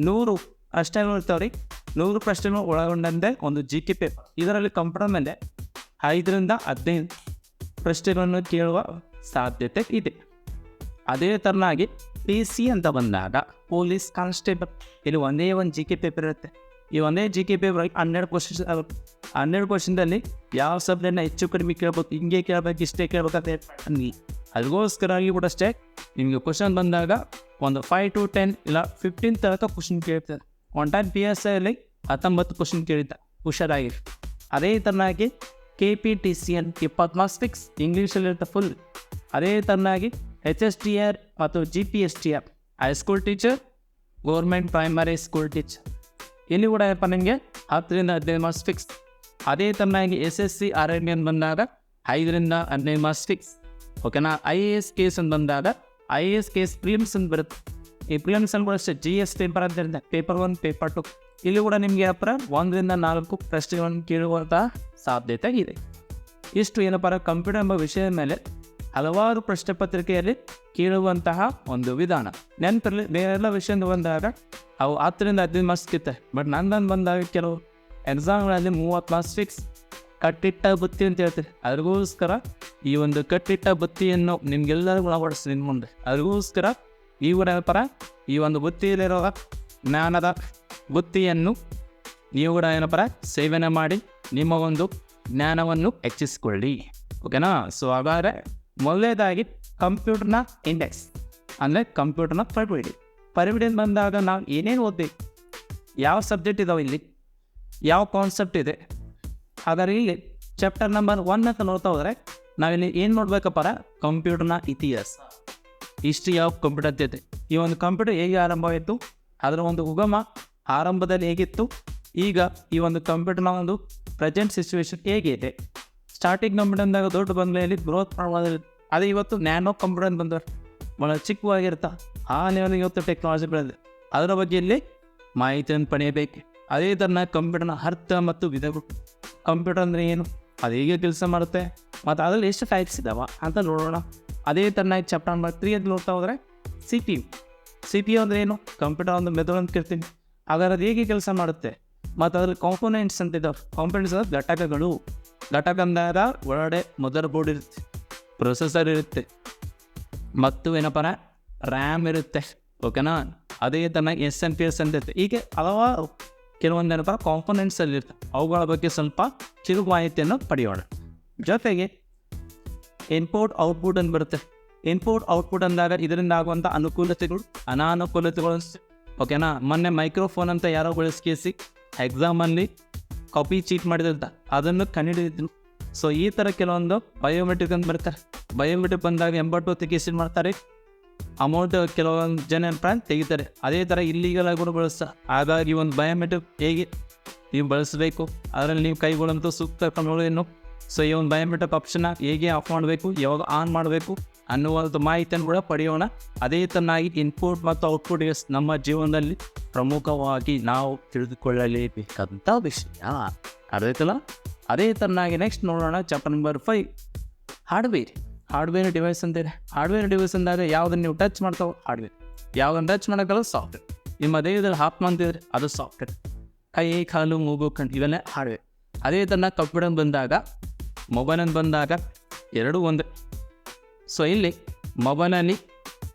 100 ಪ್ರಶ್ನೆಗಳು ಇರ್ತಾವ್ರಿ. 100 ಪ್ರಶ್ನೆಗಳು ಒಳಗೊಂಡಂತೆ ಒಂದು GK ಪೇಪರ್. ಇದರಲ್ಲಿ ಕಂಪ್ಯೂಟರ್ ಮೇಲೆ 5ರಿಂದ 15 ಪ್ರಶ್ನೆಗಳನ್ನು ಕೇಳುವ ಸಾಧ್ಯತೆ ಇದೆ. ಅದೇ ಥರನಾಗಿ PC ಅಂತ ಬಂದಾಗ ಪೊಲೀಸ್ ಕಾನ್ಸ್ಟೇಬಲ್, ಇಲ್ಲಿ ಒಂದೇ ಒಂದು GK ಪೇಪರ್ ಇರುತ್ತೆ. ಈ ಒಂದೇ GK ಪೇಪರ್ 12 ಕ್ವಶನ್ಸ್. 12 ಕ್ವಶನ್ದಲ್ಲಿ ಯಾವ ಸಬ್ಜೆಕ್ಟ್ನ ಹೆಚ್ಚು ಕಡಿಮೆ ಕೇಳ್ಬೇಕು, ಹಿಂಗೆ ಕೇಳ್ಬೇಕು, ಇಷ್ಟೇ ಕೇಳ್ಬೇಕಂತ ಹೇಳ್ತೀನಿ. ಅದಕ್ಕೋಸ್ಕರಾಗಿ ಕೂಡ ಅಷ್ಟೇ ನಿಮಗೆ ಕ್ವಶನ್ ಬಂದಾಗ ಒಂದು 5 to 10 ಇಲ್ಲ 15 ತನಕ ಕ್ವಶನ್ ಕೇಳ್ತಾರೆ. ಒನ್ ಟೈಮ್ PSIಯಲ್ಲಿ 19 ಕ್ವಶನ್ ಕೇಳಿದ್ದ, ಹುಷಾರಾಗಿ. ಅದೇ ಥರನಾಗಿ KPTCL 20 ಮಾರ್ಕ್ಸ್ ಫಿಕ್ಸ್, ಇಂಗ್ಲೀಷಲ್ಲಿರುತ್ತೆ ಫುಲ್. ಅದೇ ಥರನಾಗಿ HSTR ಮತ್ತು GPSTR high school teacher, government primary school teacher. ಇಲ್ಲಿ ಕೂಡ ಏನಪ್ಪ ನಿಮಗೆ 10-15 ಮಾರ್ಕ್ಸ್ ಫಿಕ್ಸ್. ಅದೇ ಥರನಾಗಿ SSC RRB ಅಂತ ಬಂದಾಗ 5-15 ಮಾರ್ಕ್ಸ್ ಫಿಕ್ಸ್. ಓಕೆನಾ. IAS ಕೇಸ್ ಅಂತ ಬಂದಾಗ IAS ಕೇಸ್ ಪ್ರಿಲಿಮ್ಸ್ ಅಂತ ಬರುತ್ತೆ. ಈ ಪ್ರಿಲಿಮ್ಸ್ ಅಲ್ಲಿ ಕೂಡ ಅಷ್ಟೇ GS ಪೇಪರ್ ಅಂತ ಇರುತ್ತೆ, ಪೇಪರ್ 1 ಪೇಪರ್ 2. ಇಲ್ಲಿ ಕೂಡ ನಿಮಗೆ ಏನಪ್ಪ 1-4 ಪ್ರಶ್ನೆಗಳನ್ನು ಕೇಳುವಂತಹ ಸಾಧ್ಯತೆ ಇದೆ. ಇಷ್ಟು ಏನಪ್ಪ ಕಂಪ್ಯೂಟರ್ ಎಂಬ ವಿಷಯದ ಮೇಲೆ ಹಲವಾರು ಪ್ರಶ್ನೆ ಪತ್ರಿಕೆಯಲ್ಲಿ ಕೇಳುವಂತಹ ಒಂದು ವಿಧಾನ. ನೆನಪಿರಲಿ, ಬೇರೆಲ್ಲ ವಿಷಯದಿಂದ ಬಂದಾಗ ಅವು 10-15 ಮಾರ್ಕ್ಸ್ ಕಿತ್ತೆ. ಬಟ್ ನಂದನ್ನು ಬಂದಾಗ ಕೆಲವು ಎಕ್ಸಾಮ್ಗಳಲ್ಲಿ 30 ಮಾರ್ಕ್ಸ್ ಫಿಕ್ಸ್. ಕಟ್ಟಿಟ್ಟ ಬುತ್ತಿ ಅಂತ ಹೇಳ್ತೀರಿ, ಅದ್ರಿಗೋಸ್ಕರ ಈ ಒಂದು ಕಟ್ಟಿಟ್ಟ ಬುತ್ತಿಯನ್ನು ನಿಮ್ಗೆಲ್ಲರಿಗೂ ಅಳವಡಿಸಿ ನಿಮ್ಮ ಮುಂದೆ. ಅದ್ರಿಗೋಸ್ಕರ ಈ ಏನಪ್ಪರ ಈ ಒಂದು ಬುತ್ತಿಯಲ್ಲಿರೋ ಜ್ಞಾನದ ಬುತ್ತಿಯನ್ನು ನೀವು ಕೂಡ ಏನಪ್ಪರ ಸೇವನೆ ಮಾಡಿ ನಿಮ್ಮ ಒಂದು ಜ್ಞಾನವನ್ನು ಹೆಚ್ಚಿಸಿಕೊಳ್ಳಿ. ಓಕೆನಾ. ಸೊ ಹಾಗಾದರೆ ಮೊದಲನೇದಾಗಿ ಕಂಪ್ಯೂಟರ್ನ ಇಂಡೆಕ್ಸ್ ಅಂದರೆ ಕಂಪ್ಯೂಟರ್ನ ಪರಿವಿಡಿ ಬಂದಾಗ ನಾವು ಏನೇನು ಓದಬೇಕು, ಯಾವ ಸಬ್ಜೆಕ್ಟ್ ಇದಾವೆ, ಇಲ್ಲಿ ಯಾವ ಕಾನ್ಸೆಪ್ಟ್ ಇದೆ. ಹಾಗಾದ್ರೆ ಇಲ್ಲಿ ಚಾಪ್ಟರ್ ನಂಬರ್ 1 ಅಂತ ನೋಡ್ತಾ ಹೋದರೆ ನಾವಿಲ್ಲಿ ಏನು ನೋಡ್ಬೇಕಪ್ಪ, ಕಂಪ್ಯೂಟರ್ನ ಇತಿಹಾಸ, ಹಿಸ್ಟ್ರಿ ಆಫ್ ಕಂಪ್ಯೂಟರ್ ಜೊತೆ. ಈ ಒಂದು ಕಂಪ್ಯೂಟರ್ ಹೇಗೆ ಆರಂಭವಾಯಿತು, ಅದರ ಒಂದು ಉಗಮ ಆರಂಭದಲ್ಲಿ ಹೇಗಿತ್ತು, ಈಗ ಈ ಒಂದು ಕಂಪ್ಯೂಟರ್ನ ಒಂದು ಪ್ರೆಸೆಂಟ್ ಸಿಚುವೇಶನ್ ಹೇಗೆ ಇದೆ. ಸ್ಟಾರ್ಟಿಂಗ್ ಕಂಪ್ಯೂಟರ್ ಅಂದಾಗ ದೊಡ್ಡ ಬಂಗಲೆಯಲ್ಲಿ ಗ್ರೋತ್ ಪ್ರಮಾಣದಲ್ಲಿ, ಅದೇ ಇವತ್ತು ನ್ಯಾನೋ ಕಂಪ್ಯೂಟರ್ ಅಂತ ಬಂದವರು ಭಾಳ ಚಿಕ್ಕವಾಗಿರ್ತಾ ಆ ಲೆವೆಲ್ಗೆ ಇವತ್ತು ಟೆಕ್ನಾಲಜಿ ಬೆಳೆದಿದೆ. ಅದರ ಬಗ್ಗೆ ಇಲ್ಲಿ ಮಾಹಿತಿಯನ್ನು ಪಡೆಯಬೇಕು. ಅದೇ ಥರನ ಕಂಪ್ಯೂಟರ್ನ ಅರ್ಥ ಮತ್ತು ವಿಧಗಳು, ಕಂಪ್ಯೂಟರ್ ಅಂದರೆ ಏನು, ಅದು ಹೇಗೆ ಕೆಲಸ ಮಾಡುತ್ತೆ, ಮತ್ತು ಅದರಲ್ಲಿ ಎಷ್ಟು ಟೈಪ್ಸ್ ಇದ್ದಾವೆ ಅಂತ ನೋಡೋಣ. ಅದೇ ಥರನಾಗಿ ಚಾಪ್ಟರ್ ನಂಬರ್ 3 ಅಂತ ನೋಡ್ತಾ ಹೋದರೆ CPU ಅಂದರೆ ಏನು, ಕಂಪ್ಯೂಟರ್ ಒಂದು ಮೆಥಡ್ ಅಂತ ಕೇಳ್ತೀನಿ. ಹಾಗಾದ್ರೆ ಅದು ಹೇಗೆ ಕೆಲಸ ಮಾಡುತ್ತೆ, ಮತ್ತು ಅದರಲ್ಲಿ ಕಾಂಪೋನೆಂಟ್ಸ್ ಅಂತ ಇದ್ದಾವೆ. ಕಾಂಪೋನೆಂಟ್ಸ್ ಅಂದರೆ ಘಟಕಗಳು. ಘಟಕ ಅಂದಾಗ ಒಳಗಡೆ ಮದರ್ ಬೋರ್ಡ್ ಇರುತ್ತೆ, ಪ್ರೊಸೆಸರ್ ಇರುತ್ತೆ, ಮತ್ತು ಏನಪ್ಪ ರ್ಯಾಮ್ ಇರುತ್ತೆ. ಓಕೆನಾ. ಅದೇ ಥರನಾಗಿ SMPS ಅಂತ ಇರುತ್ತೆ. ಹೀಗೆ ಹಲವಾರು ಕೆಲವೊಂದು ಏನಪ್ಪ ಕಾಂಪೋನೆಂಟ್ಸಲ್ಲಿ ಇರ್ತವೆ. ಅವುಗಳ ಬಗ್ಗೆ ಸ್ವಲ್ಪ ಚಿರು ಮಾಹಿತಿಯನ್ನು ಪಡೆಯೋಣ. ಜೊತೆಗೆ ಇನ್ಪುಟ್ ಔಟ್ಪುಟ್ ಅಂತ ಬರುತ್ತೆ. ಇನ್ಪುಟ್ ಔಟ್ಪುಟ್ ಅಂದಾಗ ಇದರಿಂದ ಆಗುವಂಥ ಅನುಕೂಲತೆಗಳು ಅನಾನುಕೂಲತೆಗಳು. ಓಕೆನಾ. ಮೊನ್ನೆ ಮೈಕ್ರೋಫೋನ್ ಅಂತ ಯಾರೋ ಬಳಸ್ಕೇಸಿ ಎಕ್ಸಾಮಲ್ಲಿ ಕಾಪಿ ಚೀಟ್ ಮಾಡಿದಂತ ಅದನ್ನು ಕಂಡುಹಿಡಿದಿದ್ರು. ಸೊ ಈ ಥರ ಕೆಲವೊಂದು ಬಯೋಮೆಟ್ರಿಕ್ ಅಂತ ಬರ್ತಾರೆ. ಬಯೋಮೆಟ್ರಿಕ್ ಬಂದಾಗ 80 ತೆಗಿಸಿಟ್ ಮಾಡ್ತಾರೆ, ಅಮೌಂಟ್ ಕೆಲವೊಂದು ಜನ ತೆಗಿತಾರೆ. ಅದೇ ಥರ ಇಲ್ಲಿಗಲ್ ಆಗಿ ಕೂಡ ಬಳಸ್ತಾರೆ. ಹಾಗಾಗಿ ಒಂದು ಬಯೋಮೆಟ್ರಿಕ್ ಹೇಗೆ ನೀವು ಬಳಸಬೇಕು, ಅದರಲ್ಲಿ ನೀವು ಕೈಗೊಳ್ಳಂತೂ ಸೂಕ್ತ ಕ್ರಮಗಳೇನು, ಸೊ ಈ ಒಂದು ಬಯೋಮೆಟ್ರಿಕ್ ಆಪ್ಷನ್ನ ಹೇಗೆ ಆಫ್ ಮಾಡಬೇಕು, ಯಾವಾಗ ಆನ್ ಮಾಡಬೇಕು ಅನ್ನುವಂಥ ಮಾಹಿತಿಯನ್ನು ಕೂಡ ಪಡೆಯೋಣ. ಅದೇ ಥರನಾಗಿ ಇನ್ಪುಟ್ ಮತ್ತು ಔಟ್ಪುಟ್ ನಮ್ಮ ಜೀವನದಲ್ಲಿ ಪ್ರಮುಖವಾಗಿ ನಾವು ತಿಳಿದುಕೊಳ್ಳಲೇಬೇಕಾದಂಥ ವಿಷಯ ಅರ್ಥಾಯ್ತಲ್ಲ. ಅದೇ ಥರನಾಗಿ ನೆಕ್ಸ್ಟ್ ನೋಡೋಣ ಚಾಪ್ಟರ್ ನಂಬರ್ 5 ಹಾರ್ಡ್ವೇರ್ ಡಿವೈಸ್ ಅಂತಿದೆ. ಹಾರ್ಡ್ವೇರ್ ಡಿವೈಸ್ ಅಂದಾಗ ಯಾವುದನ್ನು ನೀವು ಟಚ್ ಮಾಡ್ತಾವೆ ಹಾರ್ಡ್ವೇರ್, ಯಾವುದನ್ನು ಟಚ್ ಮಾಡೋಕ್ಕಲ್ಲ ಸಾಫ್ಟ್ವೇರ್. ನಿಮ್ಮ ದೇಹದಲ್ಲಿ ಹಾಪ್ ಅಂತಿದ್ರೆ ಅದು ಸಾಫ್ಟ್ವೇರ್. ಕೈ ಕಾಲು ಮೂಗು ಕಣ್ಣು ಇವೆಲ್ಲ ಹಾರ್ಡ್ವೇರ್. ಅದೇ ಥರ ಕಂಪ್ಯೂಟರ್ ಬಂದಾಗ ಮೊಬೈಲ್ ಅಂತ ಬಂದಾಗ ಎರಡೂ ಒಂದೇ. ಸೊ ಇಲ್ಲಿ ಮೊಬೈಲಲ್ಲಿ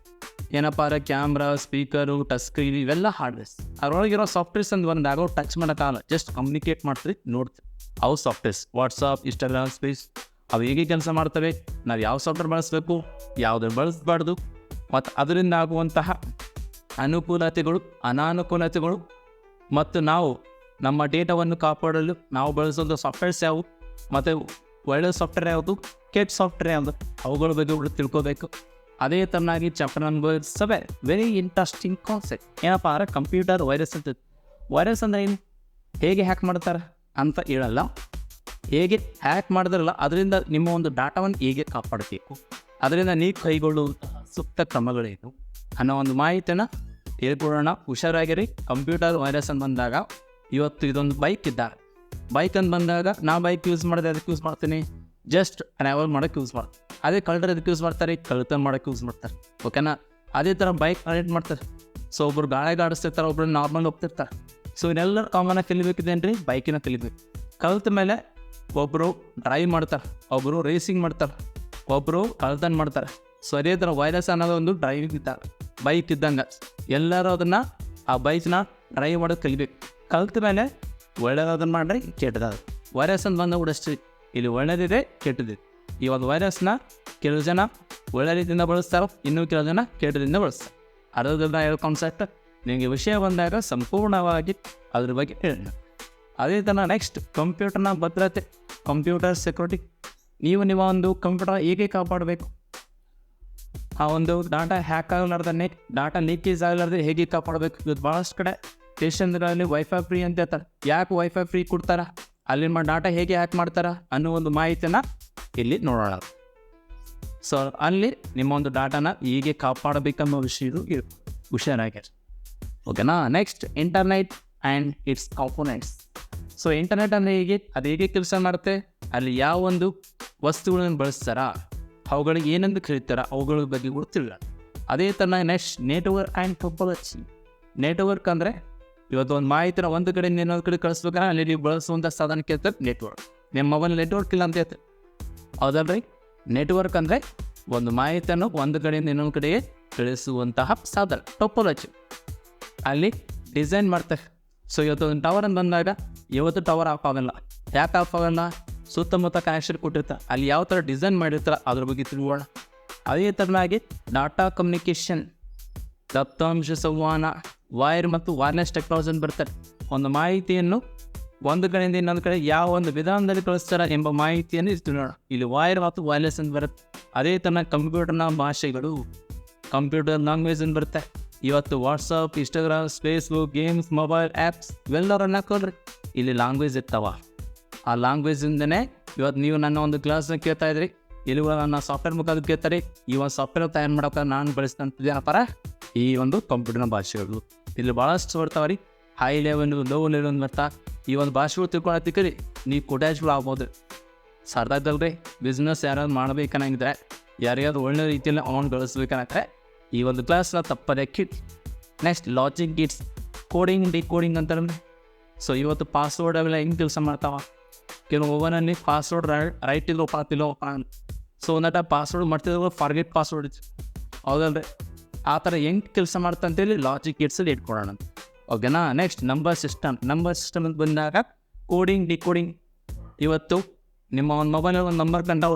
ಏನಪ್ಪ ಕ್ಯಾಮ್ರಾ, ಸ್ಪೀಕರು, ಟಚ್ ಸ್ಕ್ರೀನ್ ಇವೆಲ್ಲ ಹಾರ್ಡ್ವೇರ್ಸ್. ಅದರೊಳಗಿರೋ ಸಾಫ್ಟ್ವೇರ್ಸ್ ಅಂತ ಬಂದಾಗ ಟಚ್ ಮಾಡೋಕ್ಕಾಗಲ್ಲ, ಜಸ್ಟ್ ಕಮ್ಯುನಿಕೇಟ್ ಮಾಡ್ತೀವಿ ನೋಡ್ತೀವಿ. ಅವು ಸಾಫ್ಟ್ವೇರ್ಸ್ ವಾಟ್ಸಪ್, ಇನ್ಸ್ಟಾಗ್ರಾಮ್, ಸ್ಪೇಸ್ ಅವು ಹೇಗೆ ಕೆಲಸ ಮಾಡ್ತವೆ, ನಾವು ಯಾವ ಸಾಫ್ಟ್ವೇರ್ ಬಳಸಬೇಕು, ಯಾವುದನ್ನು ಬಳಸಬಾರ್ದು, ಮತ್ತು ಅದರಿಂದ ಆಗುವಂತಹ ಅನುಕೂಲತೆಗಳು ಅನಾನುಕೂಲತೆಗಳು, ಮತ್ತು ನಾವು ನಮ್ಮ ಡೇಟಾವನ್ನು ಕಾಪಾಡಲು ನಾವು ಬಳಸೋದು ಸಾಫ್ಟ್ವೇರ್ಸ್ ಯಾವುವು, ಮತ್ತು ಒಳ್ಳೆ ಸಾಫ್ಟ್ವೇರ್ ಯಾವುದು, ಕೆಟ್ಟ ಸಾಫ್ಟ್ವೇರ್ ಯಾವುದು, ಅವುಗಳ ಬಗ್ಗೆ ಕೂಡ ತಿಳ್ಕೋಬೇಕು. ಅದೇ ಥರನಾಗಿ chapter number 7 very interesting concept ಏನಪ್ಪ ಅಂದರೆ ಕಂಪ್ಯೂಟರ್ ವೈರಸ್ ಅಂತ. ವೈರಸ್ ಅಂದರೆ ಏನು, ಹೇಗೆ ಹ್ಯಾಕ್ ಮಾಡ್ತಾರೆ ಅಂತ ಹೇಳಲ್ಲ, ಹೇಗೆ ಹ್ಯಾಕ್ ಮಾಡಿದ್ರಲ್ಲ ಅದರಿಂದ ನಿಮ್ಮ ಒಂದು ಡಾಟಾವನ್ನು ಹೇಗೆ ಕಾಪಾಡಬೇಕು, ಅದರಿಂದ ನೀವು ಕೈಗೊಳ್ಳುವಂತಹ ಸೂಕ್ತ ಕ್ರಮಗಳೇನು ಅನ್ನೋ ಒಂದು ಮಾಹಿತಿಯನ್ನು ಹೇಳ್ಕೊಡೋಣ. ಹುಷಾರಾಗಿರಿ. ಕಂಪ್ಯೂಟರ್ ವೈರಸ್ ಅಂತ ಬಂದಾಗ ಇವತ್ತು ಇದೊಂದು ಬೈಕ್ ಇದ್ದಾರೆ. ಬೈಕ್ ಅಂತ ಬಂದಾಗ ನಾ ಬೈಕ್ ಯೂಸ್ ಮಾಡಿದೆ ಅದಕ್ಕೆ ಯೂಸ್ ಮಾಡ್ತೀನಿ, ಜಸ್ಟ್ ಟ್ರಾವೆಲ್ ಮಾಡೋಕ್ಕೆ ಯೂಸ್ ಮಾಡ್ತೀನಿ. ಅದೇ ಕಳ್ಳರು ಅದಕ್ಕೆ ಯೂಸ್ ಮಾಡ್ತಾರೆ, ಕಳ್ತನ ಮಾಡೋಕ್ಕೆ ಯೂಸ್ ಮಾಡ್ತಾರೆ. ಓಕೆನಾ. ಅದೇ ಥರ ಬೈಕ್ ಕನೆಕ್ಟ್ ಮಾಡ್ತಾರೆ. ಸೊ ಒಬ್ಬರು ಗಾಳಿಗೆ ಆಡಿಸ್ತಿರ್ತಾರೆ, ಒಬ್ಬರು ನಾರ್ಮಲ್ ಹೋಗ್ತಿರ್ತಾರೆ. ಸೊ ಇದನ್ನೆಲ್ಲ ಕಾಮನಾಗಿ ಕಲಿಬೇಕಿದೇನು ರೀ, ಬೈಕಿನ ಕಲಿಬೇಕು. ಕಲಿತ ಮೇಲೆ ಒಬ್ಬರು ಡ್ರೈವ್ ಮಾಡ್ತಾರೆ, ಒಬ್ಬರು ರೇಸಿಂಗ್ ಮಾಡ್ತಾರೆ, ಒಬ್ಬರು ಕಳ್ತನ ಮಾಡ್ತಾರೆ. ಸೊ ಅದೇ ಥರ ವೈರಸ್ ಅನ್ನೋದು ಒಂದು ಡ್ರೈವಿಂಗ್ ಇದ್ದಾರೆ, ಬೈಕ್ ಇದ್ದಂಗೆ. ಎಲ್ಲರೂ ಅದನ್ನು ಆ ಬೈಕ್ನ ಡ್ರೈವ್ ಮಾಡೋದು ಕಲಿಬೇಕು. ಕಲಿತ ಮೇಲೆ ಒಳ್ಳೆಯದನ್ನು ಮಾಡಿರಿ, ಕೆಟ್ಟದಾದ ವೈರಸ್ ಅಂತ ಬಂದಾಗ ಕೂಡ ಅಷ್ಟೇ. ಇಲ್ಲಿ ಒಳ್ಳೆಯದಿದೆ, ಕೆಟ್ಟದಿದೆ. ಈ ಒಂದು ವೈರಸ್ನ ಕೆಲವು ಜನ ಒಳ್ಳೆ ರೀತಿಯಿಂದ ಬಳಸ್ತಾರೆ, ಇನ್ನೂ ಕೆಲವು ಜನ ಕೆಟ್ಟದಿಂದ ಬಳಸ್ತಾರೆ. ಅದರಿಂದ ಹೇಳೋ ಕಾನ್ಸೆಪ್ಟ್ ನಿಮಗೆ ವಿಷಯ ಬಂದಾಗ ಸಂಪೂರ್ಣವಾಗಿ ಅದ್ರ ಬಗ್ಗೆ ಹೇಳೋಣ. ಅದೇ ಥರ ನೆಕ್ಸ್ಟ್ ಕಂಪ್ಯೂಟರ್ನ ಭದ್ರತೆ, ಕಂಪ್ಯೂಟರ್ ಸೆಕ್ಯೂರಿಟಿ. ನೀವು ನಿಮ್ಮ ಒಂದು ಕಂಪ್ಯೂಟರ್ ಹೇಗೆ ಕಾಪಾಡಬೇಕು, ಆ ಒಂದು ಡಾಟಾ ಹ್ಯಾಕ್ ಆಗಲಾರ್ದೇ, ಡಾಟಾ ಲೀಕೇಜ್ ಆಗಲಾರ್ದೆ ಹೇಗೆ ಕಾಪಾಡಬೇಕು. ಇವತ್ತು ಭಾಳಷ್ಟು ಕಡೆ ಸ್ಟೇಷನ್ಗಳಲ್ಲಿ ವೈಫೈ ಫ್ರೀ ಅಂತ ಹೇಳ್ತಾರೆ. ಯಾಕೆ ವೈಫೈ ಫ್ರೀ ಕೊಡ್ತಾರೆ, ಅಲ್ಲಿನ ಡಾಟಾ ಹೇಗೆ ಹ್ಯಾಕ್ ಮಾಡ್ತಾರೆ ಅನ್ನೋ ಒಂದು ಮಾಹಿತಿನ ಇಲ್ಲಿ ನೋಡೋಣ. ಸೊ ಅಲ್ಲಿ ನಿಮ್ಮ ಒಂದು ಡಾಟಾನ ಹೀಗೆ ಕಾಪಾಡಬೇಕನ್ನೋ ವಿಷಯ ಹುಷಾರಾಗ್ಯಾರ. ಓಕೆನಾ. Next internet and it's components. So internet ಅಂದರೆ ಅದು ಹೇಗೆ ಕೆಲಸ ಮಾಡುತ್ತೆ, ಅಲ್ಲಿ ಯಾವ ಒಂದು ವಸ್ತುಗಳನ್ನು ಬಳಸ್ತಾರ, ಅವುಗಳಿಗೆ ಏನಂದು ಕರೀತಾರ, ಅವುಗಳ ಬಗ್ಗೆ ಗೊತ್ತಿಲ್ಲ. ಅದೇ ಥರ next network and topology. Network ಅಂದರೆ ಇವತ್ತು ಒಂದು ಮಾಹಿತಿನ ಒಂದು ಕಡೆಯಿಂದ ಇನ್ನೊಂದು ಕಡೆ ಕಳಿಸ್ಬೇಕಾದ್ರೆ ಅಲ್ಲಿ ನೀವು ಬಳಸುವಂಥ ಸಾಧನ ಕೇಳ್ತಾರೆ ನೆಟ್ವರ್ಕ್. ನಿಮ್ಮ ಮೊಬೈಲ್ ನೆಟ್ವರ್ಕ್ ಇಲ್ಲ ಅಂತ ಹೇಳ್ತಾರೆ, ಹೌದಲ್ರಿ. ನೆಟ್ವರ್ಕ್ ಅಂದರೆ ಒಂದು ಮಾಹಿತಿಯನ್ನು ಒಂದು ಕಡೆಯಿಂದ ಇನ್ನೊಂದು ಕಡೆಗೆ ಕಳಿಸುವಂತಹ ಸಾಧನ. ಟೋಪೋಲಜಿ ಅಲ್ಲಿ ಡಿಸೈನ್ ಮಾಡ್ತಾರೆ. ಸೊ ಇವತ್ತು ಒಂದು ಟವರ್ ಅಂತ ಬಂದಾಗ ಇವತ್ತು ಟವರ್ ಆಫ್ ಆಗಲ್ಲ. ಯಾಕೆ ಆಫ್ ಆಗಲ್ಲ, ಸುತ್ತಮುತ್ತ ಕನೆಕ್ಷನ್ ಕೊಟ್ಟಿರ್ತಾರೆ, ಅಲ್ಲಿ ಯಾವ ಥರ ಡಿಸೈನ್ ಮಾಡಿರ್ತಾರೆ ಅದ್ರ ಬಗ್ಗೆ ತಿಳುವೋಣ. ಅದೇ ಥರನಾಗಿ ಡಾಟಾ ಕಮ್ಯುನಿಕೇಷನ್, ದತ್ತಾಂಶ ಸಂವಹನ, ವೈರ್ ಮತ್ತು ವೈರ್ಲೆಸ್ ಟೆಕ್ನಾಲಜಿ ಅಂತ ಬರ್ತಾರೆ. ಒಂದು ಮಾಹಿತಿಯನ್ನು ಒಂದು ಕಡೆಯಿಂದ ಇನ್ನೊಂದು ಕಡೆ ಯಾವ ಒಂದು ವಿಧಾನದಲ್ಲಿ ಕಳಿಸ್ತಾರೆ ಎಂಬ ಮಾಹಿತಿಯನ್ನು ಇದು ನೋಡೋಣ. ಇಲ್ಲಿ ವೈರ್ ಮತ್ತು ವೈರ್ಲೆಸ್ ಅಂತ ಬರುತ್ತೆ. ಅದೇ ಥರ ಕಂಪ್ಯೂಟರ್ನ ಭಾಷೆಗಳು, ಕಂಪ್ಯೂಟರ್ ಲ್ಯಾಂಗ್ವೇಜ್ ಅಂತ ಬರುತ್ತೆ. ಇವತ್ತು WhatsApp, Instagram, Facebook, games, mobile apps ಇವೆಲ್ಲರನ್ನ ಹಾಕೋಳ್ರಿ, ಇಲ್ಲಿ ಲ್ಯಾಂಗ್ವೇಜ್ ಇರ್ತಾವ. ಆ ಲ್ಯಾಂಗ್ವೇಜಿಂದನೇ ಇವತ್ತು ನೀವು ನನ್ನ ಒಂದು ಕ್ಲಾಸ್ನ ಕೇಳ್ತಾ ಇದ್ರಿ, ಇಲ್ಲಿ ನನ್ನ ಸಾಫ್ಟ್ವೇರ್ ಮುಖಾಂತರ ಕೇಳ್ತಾರೆ. ಈ ಒಂದು ಸಾಫ್ಟ್ವೇರ್ ತಯಾರು ಮಾಡೋಕೆ ನಾನು ಬಳಸ್ತಂತ ಈ ಒಂದು ಕಂಪ್ಯೂಟರ್ನ ಭಾಷೆಗಳು ಇಲ್ಲಿ ಭಾಳಷ್ಟು ಬರ್ತಾವೆ ರೀ. ಹೈ ಲೆವೆಲ್, ಲೋ ಲೆವೆಲ್ ಬರ್ತಾ ಈ ಒಂದು ಭಾಷೆಗಳು ತಿಳ್ಕೊಳತ್ತಿಕ್ಕರಿ ನೀವು ಕೊಟ್ಯಾಜ್ಗಳು ಆಗ್ಬೋದು. ಸಾರ್ದಾಗ್ದಲ್ರಿ ಬಿಸ್ನೆಸ್ ಯಾರಾದ್ರು ಮಾಡ್ಬೇಕನ್ನಂಗಿದ್ರೆ, ಯಾರ್ಯಾರು ಒಳ್ಳೆ ರೀತಿಯಲ್ಲಿ ಅಮೌಂಟ್ ಗಳಿಸ್ಬೇಕನ್ನಂದ್ರೆ ಈ ಒಂದು ಕ್ಲಾಸ್ನ ತಪ್ಪದೆ kit. Next logic gets, coding, decoding ಅಂತಾರೆ. ಸೊ ಇವತ್ತು ಪಾಸ್ವರ್ಡ್ ಅವೆಲ್ಲ ಹೆಂಗೆ ಕೆಲಸ ಮಾಡ್ತಾವ, ಕೆಲವು ಓವನಲ್ಲಿ ಪಾಸ್ವರ್ಡ್ ರೈಟ್ ಇಲ್ಲೋ ಪಾತಿಲ್ಲೋ. ಸೊ ಒಂದಟ ಪಾಸ್ವರ್ಡ್ ಮಾಡ್ತಿದ್ರು ಫಾರ್ಗೆಟ್ ಪಾಸ್ವರ್ಡ್ ಇತ್ತು, ಹೌದಲ್ರಿ. ಆ ಥರ ಹೆಂಗೆ ಕೆಲಸ ಮಾಡ್ತಾ ಅಂತೇಳಿ ಲಾಜಿಕ್ ಗಿಟ್ಸಲ್ಲಿ ಇಟ್ಕೊಡೋಣ. ಓಕೆನಾ. Next number system. Number system ಅಂತ ಬಂದಾಗ ಕೋಡಿಂಗ್, ಡಿಕೋಡಿಂಗ್. ಇವತ್ತು ನಿಮ್ಮ ಒಂದು ಮೊಬೈಲಲ್ಲಿ ಒಂದು ನಂಬರ್ ಕಂಡು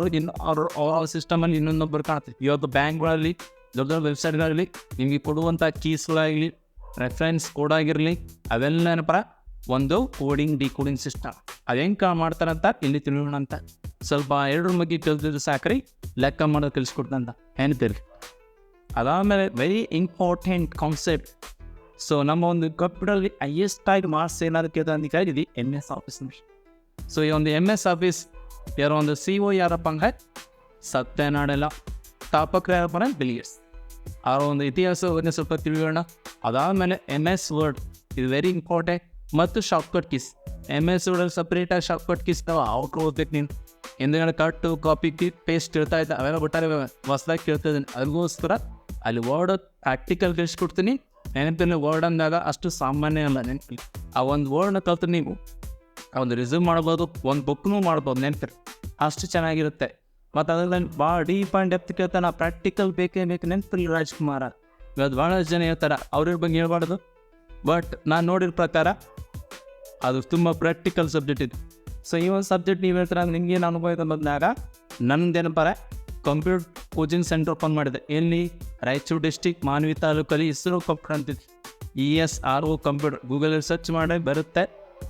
ಅವ್ರ ಸಿಸ್ಟಮಲ್ಲಿ ಇನ್ನೊಂದು ನಂಬರ್ ಕಾಣುತ್ತೆ. ಇವತ್ತು ಬ್ಯಾಂಕ್ಗಳಲ್ಲಿ, ದೊಡ್ಡ ದೊಡ್ಡ ವೆಬ್ಸೈಟ್ಗಳಲ್ಲಿ ನಿಮಗೆ ಕೊಡುವಂಥ ಕೀಸ್ಗಳಾಗಲಿ, ರೆಫರೆನ್ಸ್ ಕೋಡ್ ಆಗಿರಲಿ, ಅವೆಲ್ಲ ಏನಪ್ಪ ಒಂದು ಕೋಡಿಂಗ್, ಡಿಕೋಡಿಂಗ್ ಸಿಸ್ಟಮ್. ಅದು ಹೆಂಗೆ ಮಾಡ್ತಾರಂತ ಇಲ್ಲಿ ತಿಳಿಯೋಣ ಅಂತ. ಸ್ವಲ್ಪ ಎರಡರ ಬಗ್ಗೆ ಕಲಿತಿದ್ರೆ ಸಾಕ್ರಿ, ಲೆಕ್ಕ ಮಾಡೋದು ಕಲಿಸ್ಕೊಡ್ತಂತ ಏನ್ತೀರಿ. ಅದಾದಮೇಲೆ ವೆರಿ ಇಂಪಾರ್ಟೆಂಟ್ ಕಾನ್ಸೆಪ್ಟ್. ಸೊ ನಮ್ಮ ಒಂದು ಕಂಪ್ಯೂಟರ್ಲಿ ಹೈಯೆಸ್ಟ್ ಆಗಿ ಮಾರ್ಕ್ಸ್ ಏನಾದ್ರು ಕೇಳ್ತಂತ ಕೇಳಿದ್ವಿ MS ಆಫೀಸ್. ಸೊ ಈ ಒಂದು MS ಆಫೀಸ್ ಯಾರೋ ಒಂದು CO ಯಾರಪ್ಪ ಹಂಗೆ ಸತ್ಯನಾಡೆಲ್ಲ, ಸ್ಥಾಪಕರು ಯಾರಪ್ಪ ಅಂದ್ರೆ ಬಿಲ್ ಗೇಟ್ಸ್. ಅವರ ಒಂದು ಇತಿಹಾಸವನ್ನು ಸ್ವಲ್ಪ ತಿಳಿಯೋಣ. ಅದಾದಮೇಲೆ MS ವರ್ಡ್, ಇದು ವೆರಿ ಇಂಪಾರ್ಟೆಂಟ್. ಮತ್ತು ಶಾರ್ಟ್ಕಟ್ ಕೀಸ್. MS ವರ್ಡಲ್ಲಿ ಸಪ್ರೇಟಾಗಿ ಶಾರ್ಟ್ಕಟ್ ಕೀಸ್ ನಾವು ಅವ್ರು ಓದ್ಬೇಕು. ನೀನು ಹಿಂದಿನ ಕಟ್ಟು, ಕಾಪಿ, ಪೇಸ್ಟ್ ಕೇಳ್ತಾ ಇದ್ದ ಅವೆಲ್ಲ ಬಿಟ್ಟಾರೆ ಹೊಸ್ದಾಗಿ ಕೇಳ್ತಾ ಇದ್ದೀನಿ. ಅದಕ್ಕೋಸ್ಕರ ಅಲ್ಲಿ ವರ್ಡ್ ಪ್ರಾಕ್ಟಿಕಲ್ ಕಲಿಸ್ಕೊಡ್ತೀನಿ. ನೆನಪಿನ ವರ್ಡ್ ಅಂದಾಗ ಅಷ್ಟು ಸಾಮಾನ್ಯ ಅಲ್ಲ ನೆನಪಿ. ಆ ಒಂದು ವರ್ಡ್ನ ಕಲ್ತು ನೀವು ಆ ಒಂದು ರಿಸ್ಯೂಮ್ ಮಾಡ್ಬೋದು, ಒಂದು ಬುಕ್ನೂ ಮಾಡ್ಬೋದು. ನೆನಪಿ ಅಷ್ಟು ಚೆನ್ನಾಗಿರುತ್ತೆ. ಮತ್ತು ಅದ್ರಲ್ಲಿ ಭಾಳ ಡೀಪ್ ಆ್ಯಂಡ್ ಡೆಪ್ತ್ ಕೇಳ್ತಾನೆ. ಪ್ರಾಕ್ಟಿಕಲ್ ಬೇಕೇ ಬೇಕು. ನೆನಪಿಲ್ಲ ರಾಜ್ಕುಮಾರ ಇವತ್ತು ಭಾಳಷ್ಟು ಜನ ಹೇಳ್ತಾರೆ, ಅವ್ರ ಬಗ್ಗೆ ಹೇಳ್ಬಾರ್ದು. ಬಟ್ ನಾನು ನೋಡಿರೋ ಪ್ರಕಾರ ಅದು ತುಂಬ ಪ್ರಾಕ್ಟಿಕಲ್ ಸಬ್ಜೆಕ್ಟ್ ಇದು. ಸೊ ಈ ಒಂದು ಸಬ್ಜೆಕ್ಟ್ ನೀವು ಹೇಳ್ತಾರೆ ನಿಮಗೇನು ಅನುಭವ ಇದೆ ಬಂದಾಗ, ನನ್ನದೇನಪ್ಪಾರ ಕಂಪ್ಯೂಟರ್ ಕೋಚಿಂಗ್ ಸೆಂಟರ್ ಓಪನ್ ಮಾಡಿದೆ. ಎಲ್ಲಿ? ರಾಯಚೂರು ಡಿಸ್ಟಿಕ್ ಮಾನ್ವಿ ತಾಲೂಕಲ್ಲಿ ಇಸ್ರೋ ಕಂಪ್ಯೂಟರ್ ಅಂತಿದೆ. ESRO ಕಂಪ್ಯೂಟರ್ ಗೂಗಲಲ್ಲಿ ಸರ್ಚ್ ಮಾಡಿ ಬರುತ್ತೆ.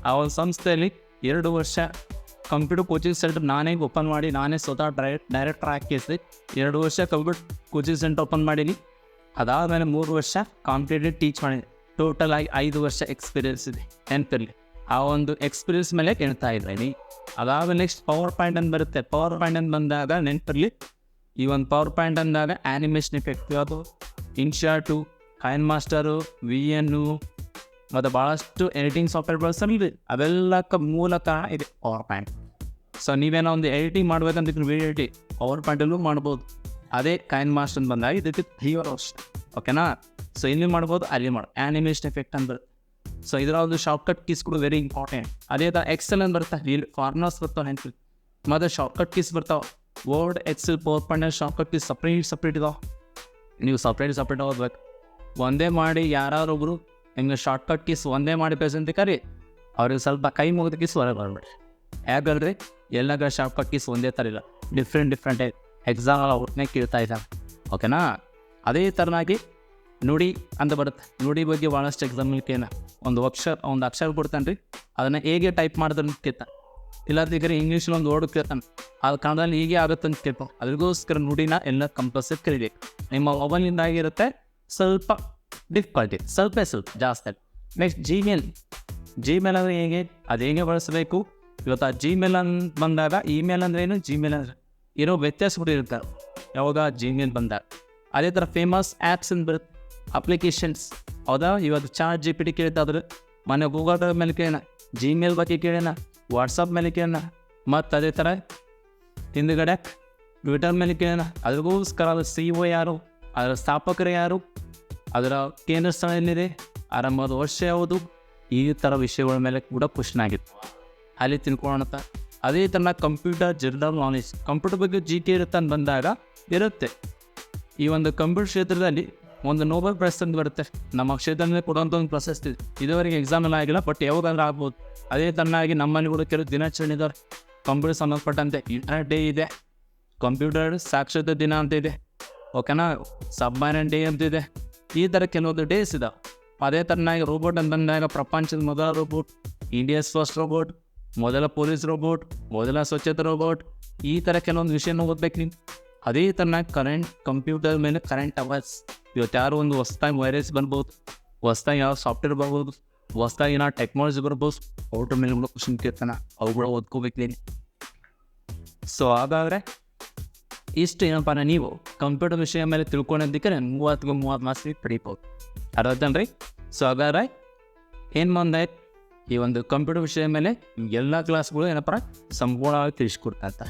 ಆ ಒಂದು ಸಂಸ್ಥೆಯಲ್ಲಿ 2 ವರ್ಷ ಕಂಪ್ಯೂಟರ್ ಕೋಚಿಂಗ್ ಸೆಂಟರ್ ನಾನೇ ಓಪನ್ ಮಾಡಿ, ನಾನೇ ಸ್ವತಃ ಡೈರೆಕ್ಟರ್ ಹಾಕಿಸಿ 2 ವರ್ಷ ಕಂಪ್ಯೂಟರ್ ಕೋಚಿಂಗ್ ಸೆಂಟರ್ ಓಪನ್ ಮಾಡೀನಿ. ಅದಾದಮೇಲೆ 3 ವರ್ಷ ಕಾಂಪಿಟೇಟಿವ್ ಟೀಚ್ ಮಾಡಿದೆ. ಟೋಟಲ್ ಆಗಿ 5 ವರ್ಷ ಎಕ್ಸ್ಪೀರಿಯನ್ಸ್ ಇದೆ ನೆನಪಿರಲಿ. ಆ ಒಂದು ಎಕ್ಸ್ಪೀರಿಯನ್ಸ್ ಮೇಲೆ ಹೇಳ್ತಾ ಇದ್ದೀನಿ. ಅದಾದಮೇಲೆ ನೆಕ್ಸ್ಟ್ ಪವರ್ ಪಾಯಿಂಟ್ ಅಂತ ಬರುತ್ತೆ. ಪವರ್ ಪಾಯಿಂಟ್ ಅಂತ ಬಂದಾಗ ನೆನಪಿರಲಿ, ಈ ಒಂದು ಪವರ್ ಪಾಯಿಂಟ್ ಅಂದಾಗ ಆ್ಯನಿಮೇಷನ್ ಎಫೆಕ್ಟ್, ಯಾವುದು ಇನ್ಶಾಟು, ಕೈನ್ ಮಾಸ್ಟರು, VN ಮತ್ತು ಭಾಳಷ್ಟು ಎಡಿಟಿಂಗ್ ಸಾಫ್ಟ್ವೇರ್ ಬಳಸಲಿದೆ. ಅವೆಲ್ಲಕ್ಕೆ ಮೂಲ ಕಾರಣ ಇದೆ ಪವರ್ ಪಾಯಿಂಟ್. ಸೊ ನೀವೇನೋ ಒಂದು ಎಡಿಟಿಂಗ್ ಮಾಡ್ಬೇಕಂತ ವಿಡಿಯೋ ಎಡಿಟಿಂಗ್ ಪವರ್ ಪಾಯಿಂಟಲ್ಲೂ ಮಾಡ್ಬೋದು. ಅದೇ ಕೈನ್ ಮಾಸ್ಟರ್ ಅಂತ ಬಂದಾಗ ಇದಕ್ಕೆ 3 ವರ್ಷ. ಓಕೆನಾ. ಸೊ ಇಲ್ಲಿ ಮಾಡ್ಬೋದು, ಅಲ್ಲಿ ಮಾಡೋದು ಆ್ಯನಿಮೇಷನ್ ಎಫೆಕ್ಟ್ ಅಂತ ಬರುತ್ತೆ. ಸೊ ಇದರ ಒಂದು ಶಾರ್ಟ್ಕಟ್ ಕೀಸ್ ಕೂಡ ವೆರಿ ಇಂಪಾರ್ಟೆಂಟ್. ಅದೇ ಥರ ಎಕ್ಸೆಲ್ ಅಂತ ಬರುತ್ತೆ, ಇಲ್ಲಿ ಫಾರ್ಮುಲಾಸ್ ಬರ್ತಾವೆ ನೆನಪಿ. ಮತ್ತು ಶಾರ್ಟ್ಕಟ್ ಕೀಸ್ ಬರ್ತಾವೆ. Word, Excel, PowerPoint shortcut keys separate ಇದಾವೆ. ನೀವು ಸಪ್ರೇಟ್ ಓದ್ಬೇಕು. ಒಂದೇ ಮಾಡಿ ಯಾರೊಬ್ಬರು ಹಿಂಗೆ ಶಾರ್ಟ್ಕಟ್ ಕೀಸ್ ಒಂದೇ ಮಾಡಿ ಪ್ರೆಸೆಂಟ್ ಕರಿ, ಅವ್ರಿಗೆ ಸ್ವಲ್ಪ ಕೈ ಮುಗಿದ ಕೀಸ್ ಹೊರಗೆ ಬರ್ಬೇಡ್ರಿ. ಯಾಕಂದ್ರೆ ಎಲ್ಲ ಶಾರ್ಟ್ಕಟ್ ಕೀಸ್ ಒಂದೇ ಥರ ಇಲ್ಲ, ಡಿಫ್ರೆಂಟ್ ಎಕ್ಸಾಮ್ ಅವ್ರನ್ನೇ ಕೇಳ್ತಾ ಇದ್ದಾರೆ. ಓಕೆನಾ. ಅದೇ ಥರನಾಗಿ ನುಡಿ ಅಂತ ಬರುತ್ತೆ. ನುಡಿ ಬಗ್ಗೆ ಭಾಳಷ್ಟು ಎಕ್ಸಾಂಪಲ್ ಒಂದು ಅಕ್ಷರ ಕೊಡ್ತಾನೆ ರೀ, ಅದನ್ನು ಹೇಗೆ ಟೈಪ್ ಮಾಡಿದ್ರೆ ಕೇಳ್ತಾನೆ. ಇಲ್ಲಾಂದ್ರೆ ಇಂಗ್ಲೀಷಲ್ಲಿ ಒಂದು ವರ್ಡ್ ಕೇಳ್ತಾನೆ, ಅದು ಕನ್ನಡದಲ್ಲಿ ಹೀಗೆ ಆಗುತ್ತೆ ಅಂತ ಕೇಳ್ತಾನೆ. ಅದಕ್ಕೋಸ್ಕರ ನುಡಿನ ಎಲ್ಲ ಕಂಪಲ್ಸರಿ ಕಲಿಬೇಕು. ನಿಮ್ಮ ಮೊಬೈಲಿಂದ ಆಗಿರುತ್ತೆ ಸ್ವಲ್ಪ ಡಿಫಿಕಲ್ಟಿ, ಸ್ವಲ್ಪ ಜಾಸ್ತಿ. ನೆಕ್ಸ್ಟ್ ಜಿಮೇಲ್ ಅಂದರೆ ಹೇಗೆ, ಅದು ಹೇಗೆ ಬಳಸಬೇಕು. ಇವತ್ತು ಆ ಜಿಮೇಲ್ ಅಂತ ಬಂದಾಗ ಇಮೇಲ್ ಅಂದರೆ ಏನು, ಜಿಮೇಲ್ ಅಂದರೆ ಇರೋ ವ್ಯತ್ಯಾಸಗಳು ಇರ್ತಾರೆ ಯಾವಾಗ ಜಿಮೇಲ್ ಬಂದಾಗ. ಅದೇ ಥರ ಫೇಮಸ್ ಆ್ಯಪ್ಸ್ ಅಂತ ಬರುತ್ತೆ, ಅಪ್ಲಿಕೇಶನ್ಸ್. ಹೌದಾ, ಇವತ್ತು ಚಾಟ್ GPT ಕೇಳ್ತಾದ್ರೆ ಮೊನ್ನೆ ಗೂಗಲ್ ಡ್ರೈವ್ ಮೇಲೆ ಕೇಳೋಣ, ಜಿಮೇಲ್ ಬಗ್ಗೆ ಕೇಳೋಣ, ವಾಟ್ಸಪ್ ಮೇಲೆ ಕೇಳೋಣ, ಮತ್ತು ಅದೇ ಥರ ಹಿಂದುಗಡೆ ಟ್ವಿಟರ್ ಮೇಲೆ ಕೇಳೋಣ. ಅದ್ರಿಗೋಸ್ಕರ ಅದು CEO ಯಾರು, ಅದರ ಸ್ಥಾಪಕರು ಯಾರು, ಅದರ ಕೇಂದ್ರ ಸ್ಥಳ ಎಲ್ಲಿದೆ, ಆರಂಭದ ವರ್ಷ ಯಾವುದು, ಈ ಥರ ವಿಷಯಗಳ ಮೇಲೆ ಕೂಡ ಕ್ವಶನ್ ಆಗಿತ್ತು, ಅಲ್ಲಿ ತಿಳ್ಕೊಳ್ಳೋಣ. ಅದೇ ಥರ ಕಂಪ್ಯೂಟರ್ ಜನರಲ್ ನಾಲೆಜ್, ಕಂಪ್ಯೂಟರ್ ಬಗ್ಗೆ GK ಇರುತ್ತೆ ಅಂತ ಬಂದಾಗ ಇರುತ್ತೆ. ಈ ಒಂದು ಕಂಪ್ಯೂಟರ್ ಕ್ಷೇತ್ರದಲ್ಲಿ ಒಂದು ನೋಬೆಲ್ ಪ್ರೈಸ್ ಅಂತ ಬರುತ್ತೆ, ನಮ್ಮ ಕ್ಷೇತ್ರದಲ್ಲಿ ಕೊಡುವಂಥ ಒಂದು ಪ್ರಶಸ್ತಿ. ಇದುವರೆಗೆ ಎಕ್ಸಾಮೆಲ್ಲ ಆಗಿಲ್ಲ, ಬಟ್ ಯಾವಾಗಾದ್ರೂ ಆಗ್ಬೋದು. ಅದೇ ಥರನಾಗಿ ನಮ್ಮಲ್ಲಿ ಕೂಡ ಕೆಲವು ದಿನಾಚರಣೆ ಇದ್ದಾರೆ ಕಂಪ್ಯೂಟರ್ ಸಂಬಂಧಪಟ್ಟಂತೆ. ಇಂಟರ್ನೆಟ್ ಡೇ ಇದೆ, ಕಂಪ್ಯೂಟರ್ ಸಾಕ್ಷರತೆ ದಿನ ಅಂತ ಇದೆ, ಓಕೆನಾ, ಸಬ್ಮರೈನ್ ಡೇ ಅಂತಿದೆ. ಈ ಥರ ಕೆಲವೊಂದು ಡೇಸ್ ಇದಾವೆ. ಅದೇ ಥರನಾಗಿ ರೋಬೋಟ್ ಅಂತ ಬಂದಾಗ ಪ್ರಪಂಚದ ಮೊದಲ ರೋಬೋಟ್, ಇಂಡಿಯಾಸ್ ಫಸ್ಟ್ ರೋಬೋಟ್, ಮೊದಲ ಪೊಲೀಸ್ ರೋಬೋಟ್, ಮೊದಲ ಸ್ವಚ್ಛತೆ ರೋಬೋಟ್, ಈ ಥರ ಕೆಲವೊಂದು ವಿಷಯನ ಓದ್ಬೇಕು ನೀವು. ಅದೇ ಥರನಾಗಿ ಕಂಪ್ಯೂಟರ್ ಮೇಲೆ ಕರೆಂಟ್ ಅವೇರ್ಸ್. ಇವತ್ತು ಯಾರು ಒಂದು ಹೊಸ್ದಾಗಿ ವೈರಸ್ ಬರ್ಬೋದು, ಹೊಸ್ದಾಗಿ ಯಾವ ಸಾಫ್ಟ್ವೇರ್ ಬರ್ಬೋದು, ಹೊಸ್ದಾಗಿ ಏನೋ ಟೆಕ್ನಾಲಜಿ ಬರ್ಬೋದು, ಔಟ್ರ್ ಮೇಲೆ ಕೂಡ ಕ್ವಶನ್ ಕೇಳ್ತಾನೆ, ಅವುಗಳ ಓದ್ಕೋಬೇಕು ನೀನು. ಸೊ ಹಾಗಾದರೆ ಇಷ್ಟು ಏನಪ್ಪ ನೀವು ಕಂಪ್ಯೂಟರ್ ವಿಷಯ ಮೇಲೆ ತಿಳ್ಕೊಂಡಿದ್ದಕ್ಕೆ 30 ಮಾರ್ಕ್ಸ್ ಪಡಿಬೋದು. ಅರ್ಥಾಯ್ತನ್ರಿ. ಸೊ ಹಾಗಾದ್ರೆ ಏನು ಮುಂದೆ ಈ ಒಂದು ಕಂಪ್ಯೂಟರ್ ವಿಷಯ ಮೇಲೆ ಎಲ್ಲ ಕ್ಲಾಸ್ಗಳು ಏನಪ್ಪ ಸಂಪೂರ್ಣವಾಗಿ ತಿಳಿಸ್ಕೊಡ್ತಾ.